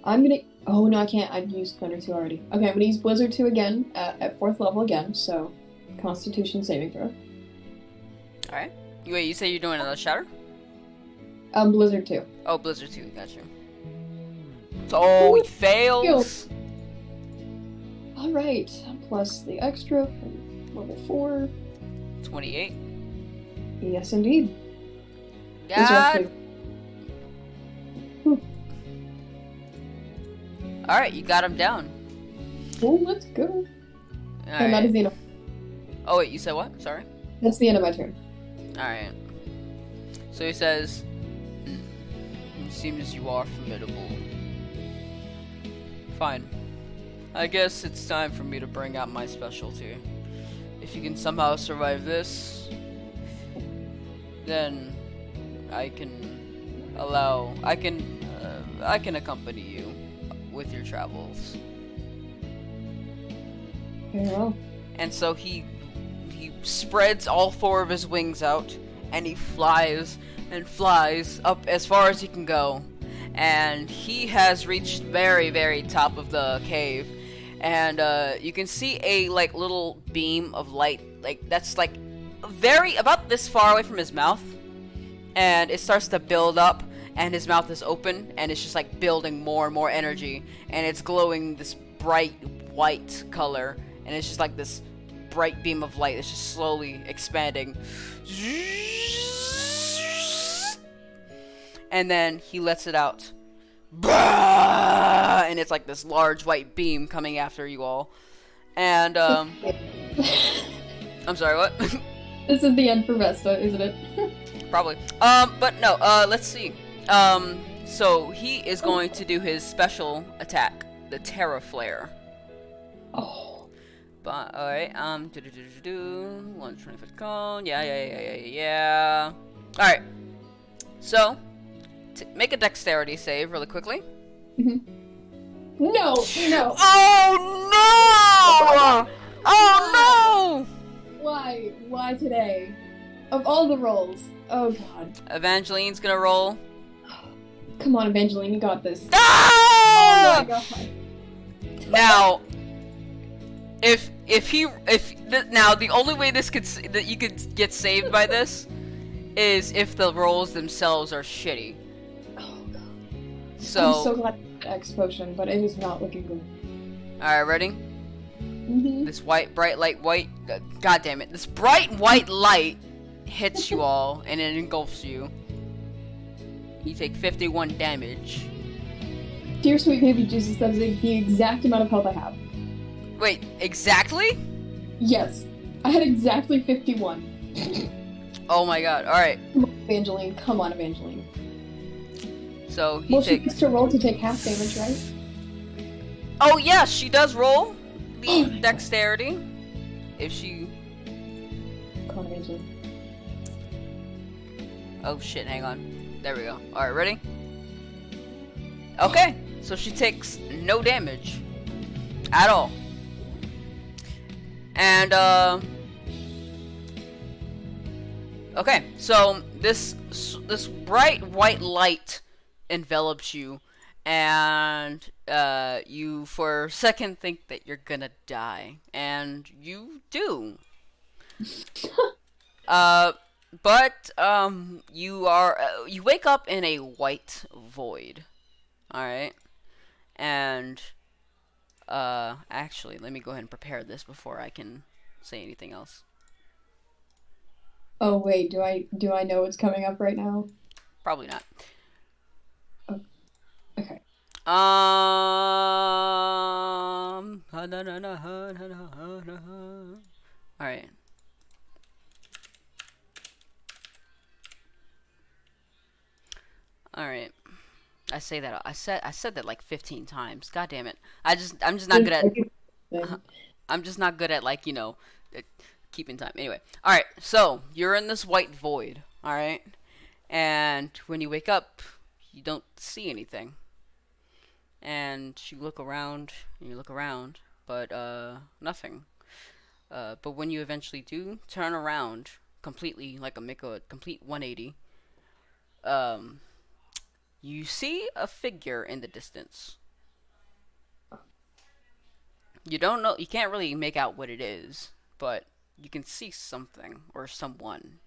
I'm gonna... Oh, no, I can't. I've used Thunder 2 already. Okay, I'm gonna use Blizzard 2 again, at 4th level again, so... Constitution saving throw. Alright. Wait, you say you're doing another shatter? Blizzard 2. Oh, Blizzard 2, gotcha. So, he fails! Alright, plus the extra from level 4. 28. Yes, indeed. These are God! actually... Alright, you got him down. Oh, let's go. And that is Alright. the end of... Oh, wait, you said what? Sorry? That's the end of my turn. Alright. So he says, "It seems you are formidable. Fine. I guess it's time for me to bring out my specialty. If you can somehow survive this, then I can accompany you with your travels." Very well. And so he spreads all 4 of his wings out, and he flies and flies up as far as he can go. And he has reached very, very top of the cave. And you can see a little beam of light, that's about this far away from his mouth. And it starts to build up, and his mouth is open, and it's just building more and more energy, and it's glowing this bright white color, and it's just this bright beam of light that's just slowly expanding. And then he lets it out. And it's this large white beam coming after you all. And, I'm sorry, what? This is the end for Vesta, isn't it? Probably. But no, let's see. So he is going to do his special attack, the Terra Flare. Oh. But, alright, 120-foot cone, yeah. Alright, so, make a dexterity save really quickly. No! Oh no! Oh no! Why today? Of all the rolls. Oh god. Evangeline's gonna roll. Come on, Evangeline, you got this. Ah! Oh my god. Now, now the only way that you could get saved by this is if the rolls themselves are shitty. Oh god. So I'm so glad X potion, but it is not looking good. Alright, ready? Mm-hmm. This bright white, god damn it, this bright white light hits you all, and it engulfs you. You take 51 damage. Dear sweet baby Jesus, that is the exact amount of health I have. Wait, exactly? Yes. I had exactly 51. Oh my god, alright. Come on, Evangeline. So, he Well, she takes... gets to roll to take half damage, right? Oh yeah, she does roll the dexterity. If she... Come on, Evangeline. Oh shit, hang on. There we go. Alright, ready? Okay, so she takes no damage. At all. And, okay, so this bright white light envelops you, and you for a second think that you're gonna die, and you do. Uh, but you wake up in a white void. All right, and actually, let me go ahead and prepare this before I can say anything else. Oh wait, do I know what's coming up right now? Probably not. Oh, okay. All right. All right. I said that like 15 times. God damn it. I'm just not good at I'm just not good at like, uh, keeping time. Anyway. All right. So, you're in this white void, all right? And when you wake up, you don't see anything. And you look around, and you look around, but nothing. But when you eventually do turn around completely, like make a complete 180, um, you see a figure in the distance. You don't know, you can't really make out what it is, but you can see something or someone.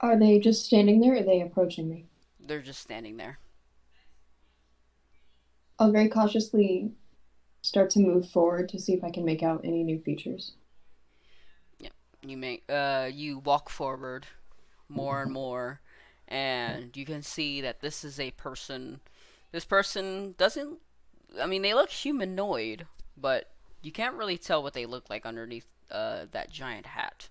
Are they just standing there or are they approaching me? They're just standing there. I'll very cautiously start to move forward to see if I can make out any new features. Yep. You walk forward more and more, and you can see that this is a person. This person doesn't. I mean, they look humanoid, but you can't really tell what they look like underneath that giant hat.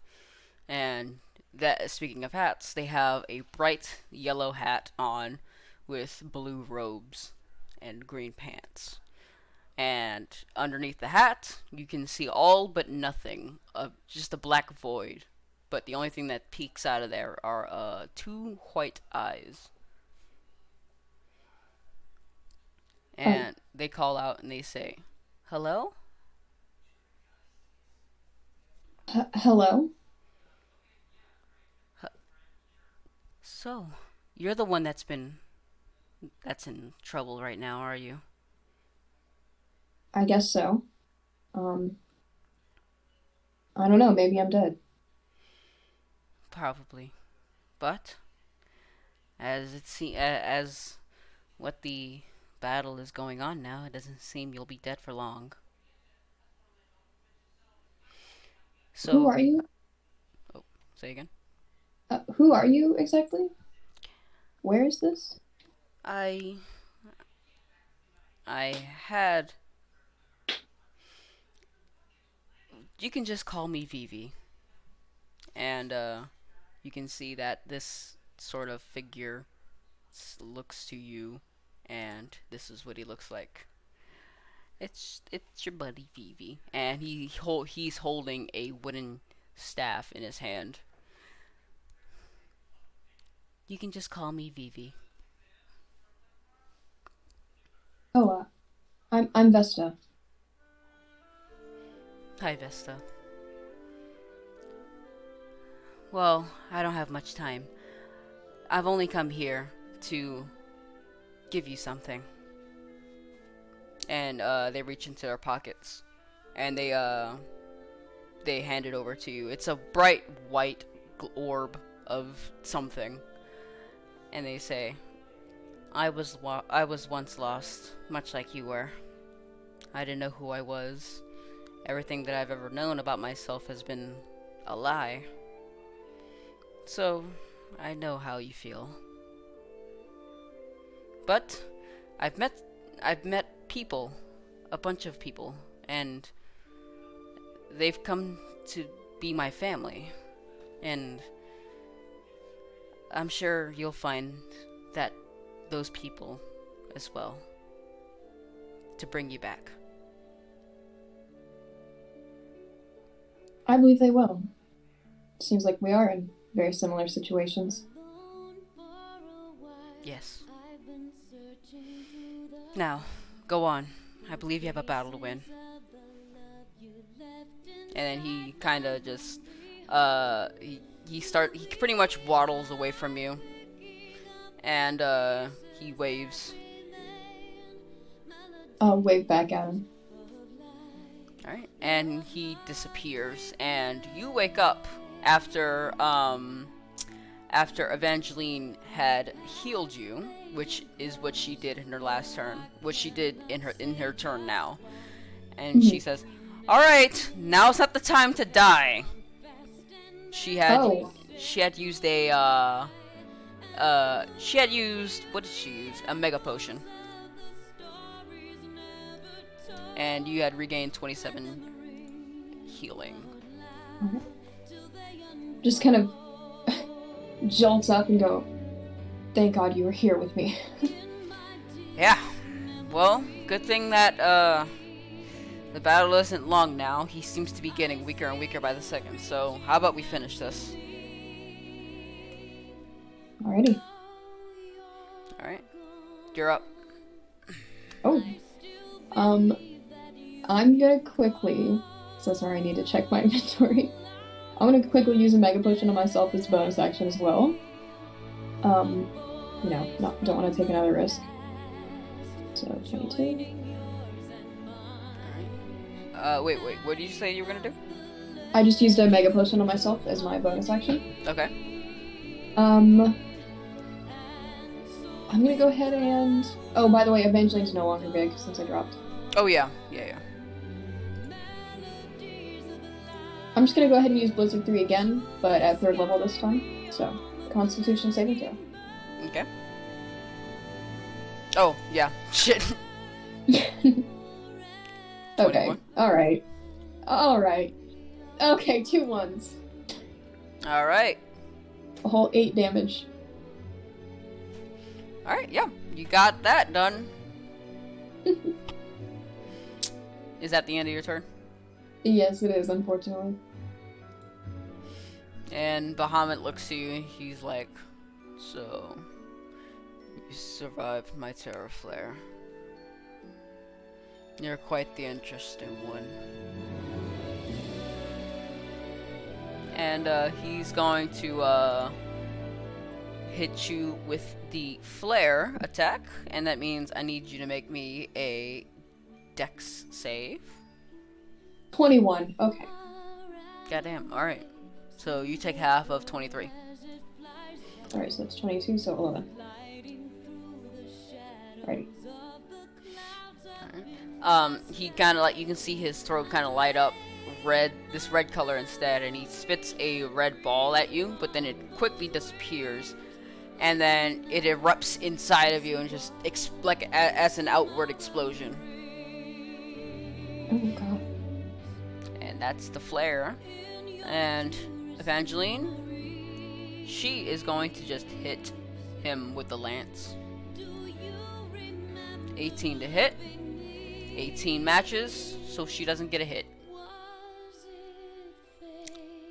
And that, speaking of hats, they have a bright yellow hat on with blue robes and green pants. And underneath the hat, you can see all but nothing, just a black void. But the only thing that peeks out of there are two white eyes. And they call out and they say, "Hello?" Hello? So, you're the one that's in trouble right now, are you? I guess so. Um, I don't know, maybe I'm dead. Probably. But as what the battle is going on now, it doesn't seem you'll be dead for long. Who So, are you? oh, say again. Who are you exactly? Where is this? I I had you can just call me Vivi. And you can see that this sort of figure looks to you, and this is what he looks like. It's your buddy Vivi, and he's holding a wooden staff in his hand. You can just call me Vivi. Oh, I'm Vesta. Hi, Vesta. Well, I don't have much time. I've only come here to give you something. And they reach into their pockets, and they hand it over to you. It's a bright white orb of something, and they say, I was once lost, much like you were. I didn't know who I was. Everything that I've ever known about myself has been a lie. So, I know how you feel. But I've met people, a bunch of people, and they've come to be my family. And I'm sure you'll find that those people as well to bring you back. I believe they will. Seems like we are in very similar situations. Yes. Now, go on. I believe you have a battle to win. And then he kind of just, he pretty much waddles away from you. And he waves. I'll wave back at him. Alright. And he disappears. And you wake up after Evangeline had healed you, which is what she did in her last turn. What she did in her turn now. And she says, "Alright, now's not the time to die." She had used a what did she use? A mega potion. And you had regained 27 healing. Just kind of jolts up and go, "Thank God you were here with me." Yeah. Well, good thing that the battle isn't long now. He seems to be getting weaker and weaker by the second. So how about we finish this? Alrighty. Alright. You're up. Oh. I'm gonna quickly... So sorry, I need to check my inventory. I'm gonna quickly use a Mega Potion on myself as bonus action as well. You know, don't want to take another risk. So, 22. Wait, what did you say you were gonna do? I just used a Mega Potion on myself as my bonus action. Okay. I'm gonna go ahead and... Oh, by the way, Evangeline's no longer big since I dropped. Oh, yeah. I'm just gonna go ahead and use Blizzard 3 again, but at 3rd level this time. So, Constitution saving throw. Okay. Oh, yeah. Shit. Okay. Alright. Okay, 2 1s. Alright. A whole 8 damage. Alright, yeah. You got that done. Is that the end of your turn? Yes, it is, unfortunately. And Bahamut looks to you, he's like, "So, you survived my terror flare. You're quite the interesting one." And he's going to hit you with the flare attack, and that means I need you to make me a Dex save. 21, okay. Goddamn, alright. So you take half of 23. Alright, so that's 22, so 11. Alrighty. Alright. He kind of, like, you can see his throat kind of light up this red color instead, and he spits a red ball at you, but then it quickly disappears, and then it erupts inside of you and just, as an outward explosion. Oh, God. And that's the flare. And Evangeline, she is going to just hit him with the lance. 18 to hit. 18 matches, so she doesn't get a hit.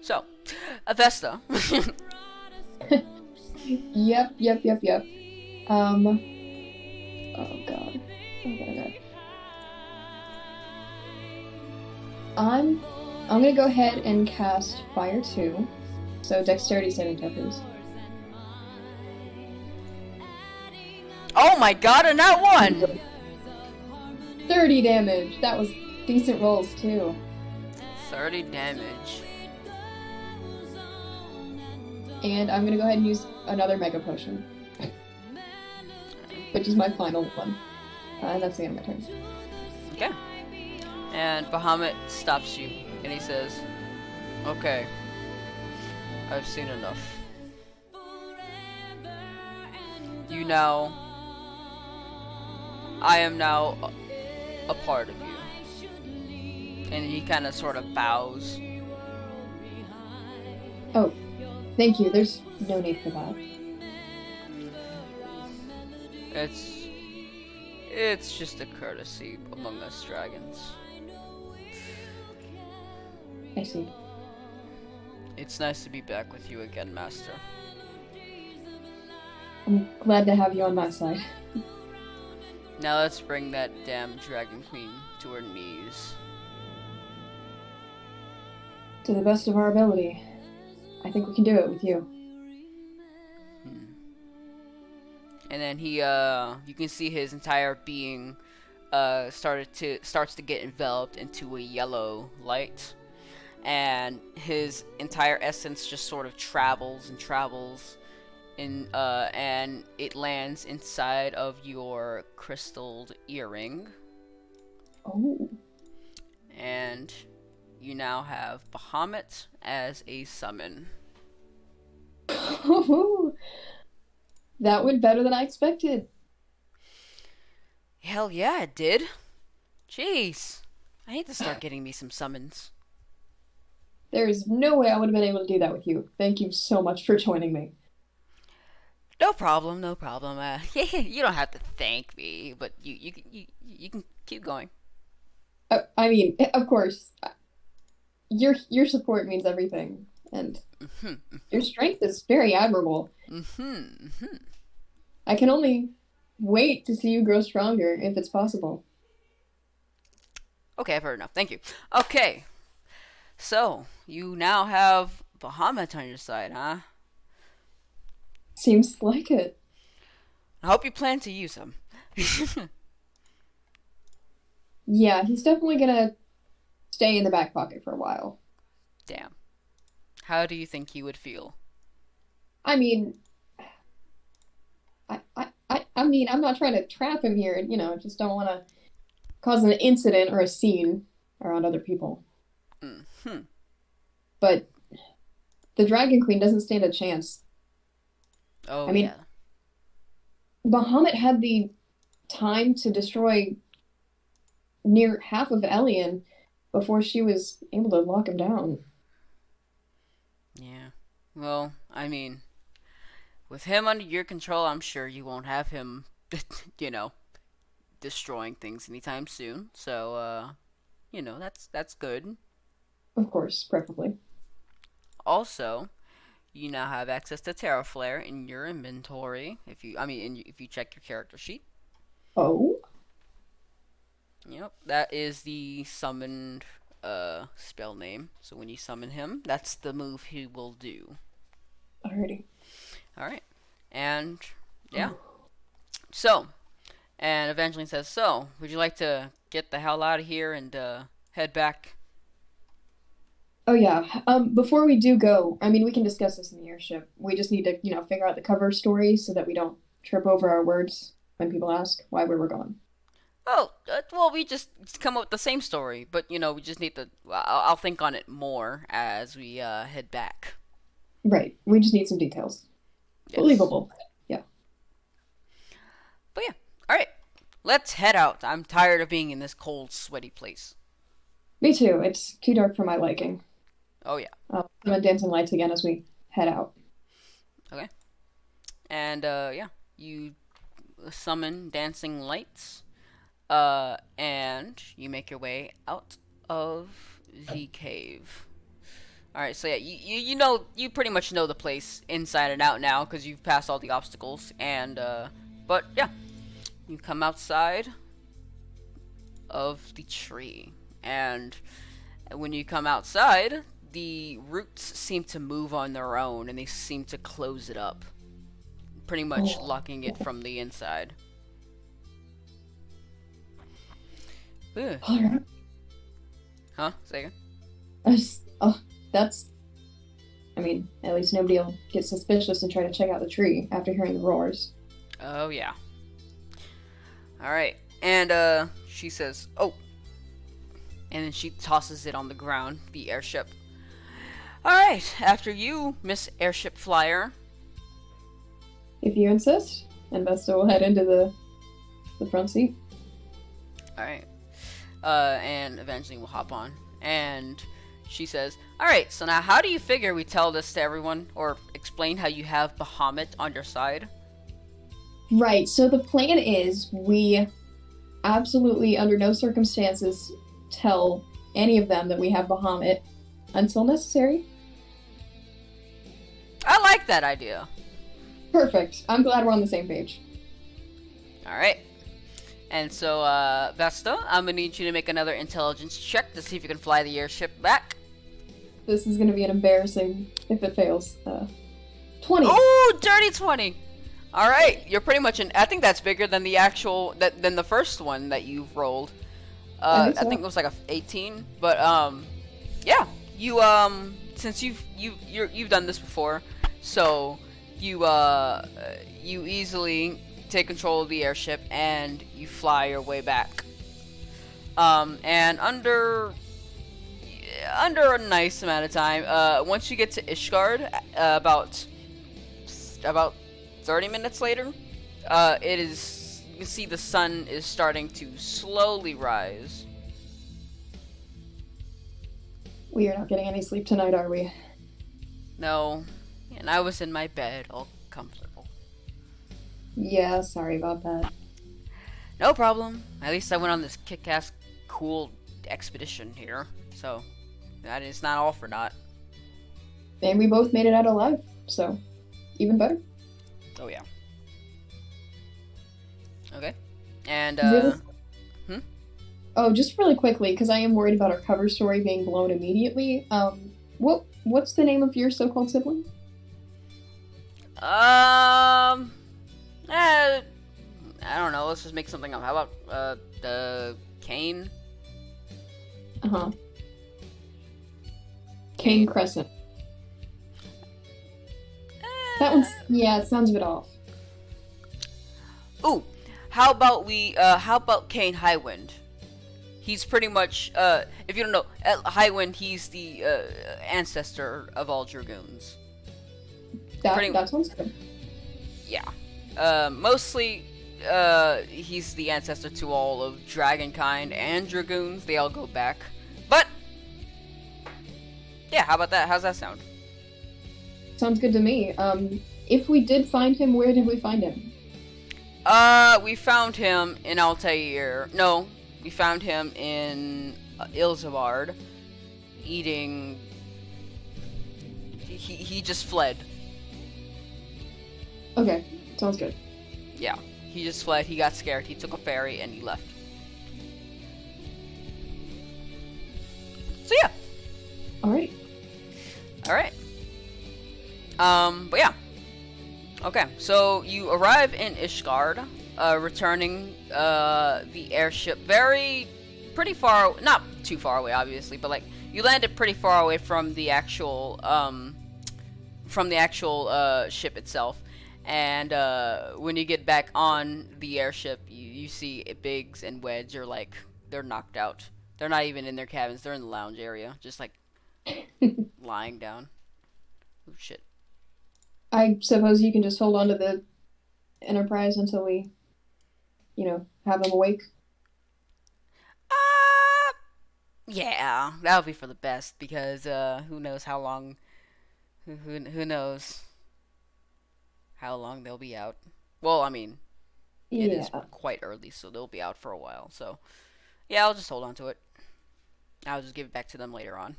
So, Vesta. Yep. Oh god. I'm gonna go ahead and cast Fire 2. So Dexterity saving throw, please. Oh my god, and that one! 30 damage. That was decent rolls too. 30 damage. And I'm gonna go ahead and use another Mega Potion. Which is my final one. And that's the end of my turn. Okay. And Bahamut stops you, and he says, "Okay, I've seen enough. I am now a part of you." And he kind of sort of bows. Oh, thank you. There's no need for that. It's just a courtesy among us dragons. I see. It's nice to be back with you again, Master. I'm glad to have you on my side. Now let's bring that damn Dragon Queen to her knees. To the best of our ability. I think we can do it with you. and then he you can see his entire being starts to get enveloped into a yellow light, and his entire essence just sort of travels and travels and it lands inside of your crystalled earring. Oh. And you now have Bahamut as a summon. That went better than I expected. Hell yeah, it did. Jeez. I need to start getting me some summons. There is no way I would have been able to do that with you. Thank you so much for joining me. No problem, no problem. You don't have to thank me, but you can keep going. I mean, of course, your support means everything, and your strength is very admirable. I can only wait to see you grow stronger, if it's possible. Okay, I've heard enough. Thank you. Okay, so you now have Bahamut on your side, huh? Seems like it. I hope you plan to use him. Yeah, he's definitely gonna stay in the back pocket for a while. Damn. How do you think he would feel? I mean, I mean, I'm not trying to trap him here, you know, just don't want to cause an incident or a scene around other people. But the Dragon Queen doesn't stand a chance. Oh, I mean, yeah. Bahamut had the time to destroy near half of Elian before she was able to lock him down. Yeah. Well, I mean, with him under your control, I'm sure you won't have him, destroying things anytime soon. So, that's good. Of course, preferably. Also, you now have access to Terra Flare in your inventory. If you check your character sheet. Oh? Yep, that is the summoned spell name. So when you summon him, that's the move he will do. Alrighty. Alright. And yeah. So, and Evangeline says, so, would you like to get the hell out of here and head back? Oh yeah. Before we do go, I mean, we can discuss this in the airship. We just need to, figure out the cover story so that we don't trip over our words when people ask why we were gone. Oh, well, we just come up with the same story, but, we just need to, I'll think on it more as we head back. Right. We just need some details. Yes. Believable. Yeah. But yeah. Alright. Let's head out. I'm tired of being in this cold, sweaty place. Me too. It's too dark for my liking. Oh, yeah. I'm dancing lights again as we head out. Okay. And, you summon dancing lights, and you make your way out of the cave. Alright, so yeah, you pretty much know the place inside and out now, because you've passed all the obstacles, and, but yeah, you come outside of the tree, and when you come outside, the roots seem to move on their own, and they seem to close it up, pretty much locking it from the inside. Ugh. Alright. Huh? Say again? I mean, at least nobody will get suspicious and try to check out the tree after hearing the roars. Oh, yeah. Alright, and, she says, oh. And then she tosses it on the ground, the airship. Alright, after you, Miss Airship Flyer. If you insist, and Vesta will head into the front seat. Alright. And Evangeline will hop on. And she says, alright, so now how do you figure we tell this to everyone? Or explain how you have Bahamut on your side? Right, so the plan is we absolutely, under no circumstances, tell any of them that we have Bahamut until necessary. I like that idea. Perfect. I'm glad we're on the same page. Alright. And so, Vesta, I'm gonna need you to make another intelligence check to see if you can fly the airship back. This is gonna be an embarrassing if it fails. 20. Oh, dirty 20! All right, you're pretty much in. I think that's bigger than the actual than the first one that you've rolled. I think I so. think it was like a 18, but yeah, you since you've done this before, so you easily take control of the airship and you fly your way back. And under a nice amount of time, once you get to Ishgard, about 30 minutes later, it is you can see the sun is starting to slowly rise. We are not getting any sleep tonight, are we? No, and I was in my bed, all comfortable. Yeah, sorry about that. No problem. At least I went on this kick-ass, cool expedition here, so that is not all for naught. And we both made it out alive, so even better. Oh yeah. Okay. And Really? hmm? Oh, just really quickly, because I am worried about our cover story being blown immediately. What's the name of your so-called sibling? I don't know. Let's just make something up. How about the Kane? Uh-huh. Kane Crescent. That one's, yeah, it sounds a bit off. Ooh, how about Kane Highwind? He's pretty much, if you don't know, Highwind, he's the ancestor of all dragoons. That sounds good. Yeah. Mostly, he's the ancestor to all of Dragonkind and Dragoons. They all go back. But, yeah, how about that? How's that sound? Sounds good to me. If we did find him, where did we find him? We found him in Altair. No, we found him in Ilzabard, eating. He just fled. Okay, sounds good. Yeah, he just fled. He got scared. He took a ferry and he left. So yeah. All right. All right. But yeah. Okay, so you arrive in Ishgard, returning the airship pretty far, not too far away, obviously, but like you landed pretty far away from the actual ship itself. And when you get back on the airship, you see Biggs and Wedge are like they're knocked out. They're not even in their cabins. They're in the lounge area, just like lying down. Oh shit. I suppose you can just hold on to the Enterprise until we, have him awake. Yeah, that would be for the best because who knows how long? Who knows how long they'll be out? Well, I mean, it is Yeah, quite early, so they'll be out for a while. So, yeah, I'll just hold on to it. I'll just give it back to them later on.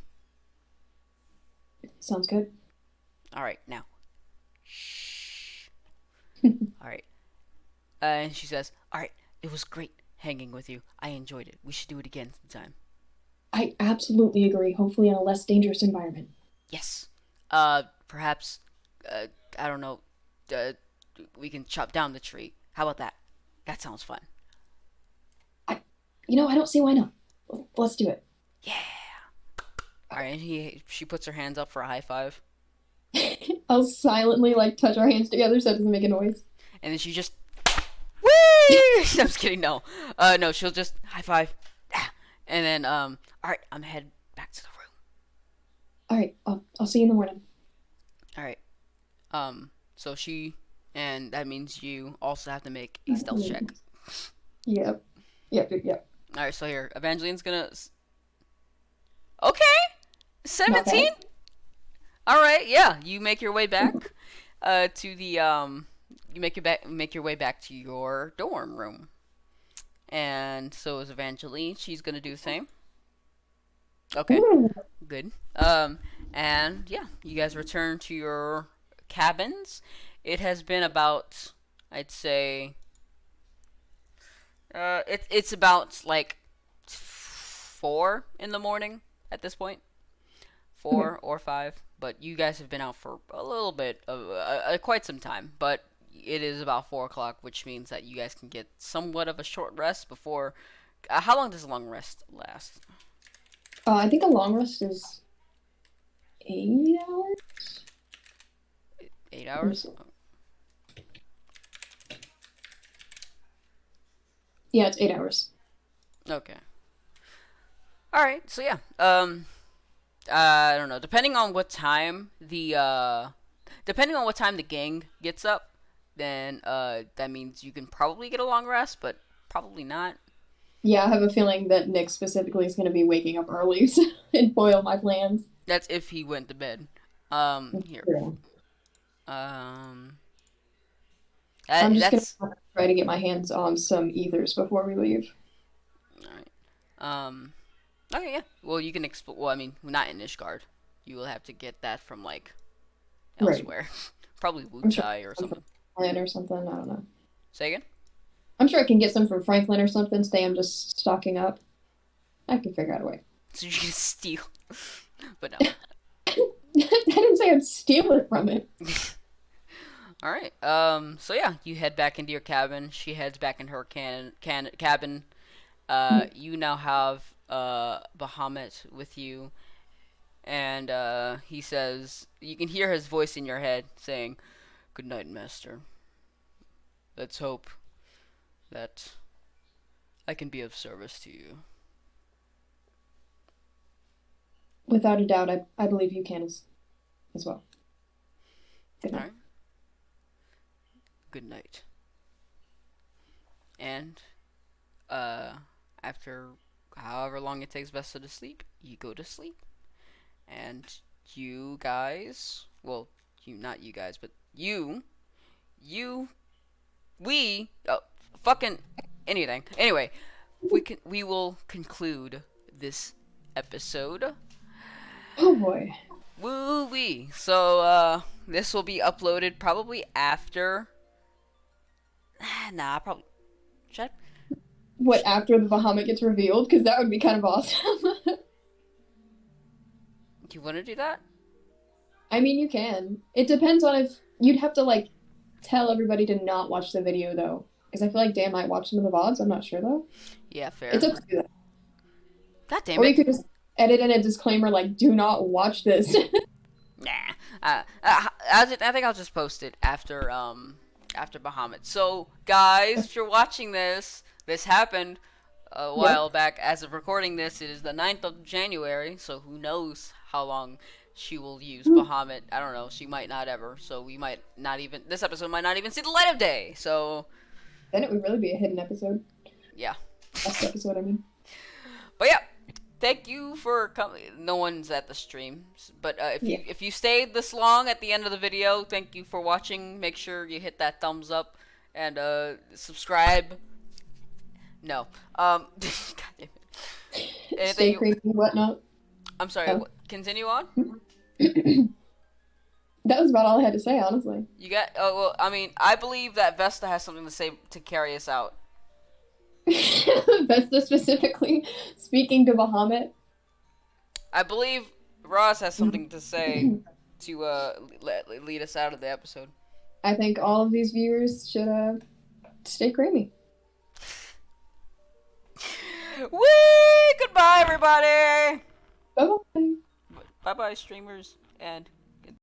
sounds good. All right, now. Shh. All right. And she says, "All right, it was great hanging with you. I enjoyed it. We should do it again sometime." I absolutely agree. Hopefully in a less dangerous environment. Yes. Perhaps, I don't know, we can chop down the tree. How about that? That sounds fun. I don't see why not. Let's do it. Yeah. All right, and she puts her hands up for a high five, I'll silently touch our hands together so it doesn't make a noise. and then she just, whee! I'm just kidding. No, no, she'll just high five, and then all right, I'm head back to the room. All right, I'll see you in the morning. All right. So and that means you also have to make a stealth check. Yep. All right, so here, Evangeline's gonna. Okay, 17. All right, yeah, you make your way back to the you make your way back to your dorm room, and so is Evangeline. She's gonna do the same. Okay, Ooh. good. And yeah, you guys return to your cabins. It has been about, I'd say, it's about like 4 in the morning at this point, 4 or 5. But you guys have been out for a little bit of quite some time. But it is about 4 o'clock, which means that you guys can get somewhat of a short rest before. How long does a long rest last? I think a long rest is 8 hours. 8 hours? Yeah, it's 8 hours. Okay. All right. So yeah. I don't know. Depending on what time the gang gets up, then that means you can probably get a long rest, but probably not. Yeah, I have a feeling that Nick specifically is going to be waking up early and foil my plans. That's if he went to bed. Here. Yeah. Um, I'm just going that's to try to get my hands on some ethers before we leave. all right. Okay, yeah. Well, you can explore. Well, I mean, not in Ishgard. You will have to get that from like Right. elsewhere. Probably I'm sure Wuchai or something. Franklin or something. I don't know. Say again? I'm sure I can get some from Franklin or something. Stay, I'm just stocking up. I can figure out a way. So you can steal. But no. I didn't say I'd steal it from it. All right. So yeah, you head back into your cabin. She heads back in her cabin. You now have Bahamut with you, and he says you can hear his voice in your head saying, "Good night, Master. Let's hope that I can be of service to you." Without a doubt, I believe you can as well. Good All night. right. Good night. And after however long it takes Vesta to sleep, you go to sleep. And you guys, well, not you guys, but fucking anything. Anyway, we will conclude this episode. Oh boy. Woo-wee. So, this will be uploaded probably after. Nah, probably. Should I? What, after the Bahamut gets revealed? Because that would be kind of awesome. You want to do that? I mean, you can. It depends on if you'd have to like tell everybody to not watch the video though, because I feel like Dan might watch some of the VODs. I'm not sure though. Yeah, fair. It's up to you. God damn Or it. you could just edit in a disclaimer like, "Do not watch this." Nah. I think I'll just post it after Bahamut. So, guys, if you're watching this happened a while back. As of recording this, it is the 9th of January, so who knows how long she will use Bahamut. I don't know. She might not ever. So we might not even. This episode might not even see the light of day. So. Then it would really be a hidden episode. Yeah. Last episode, I mean. But yeah. Thank you for coming. No one's at the stream, but if you stayed this long at the end of the video, thank you for watching. Make sure you hit that thumbs up and subscribe. No, God damn it. Stay creepy, whatnot. I'm sorry. Continue on. That was about all I had to say, honestly. You got. Oh well. I mean, I believe that Vesta has something to say to carry us out. Vesta specifically speaking to Bahamut. I believe Ross has something to say to lead us out of the episode. I think all of these viewers should stay creamy. Whee! Goodbye, everybody. Bye-bye. Bye-bye, streamers, and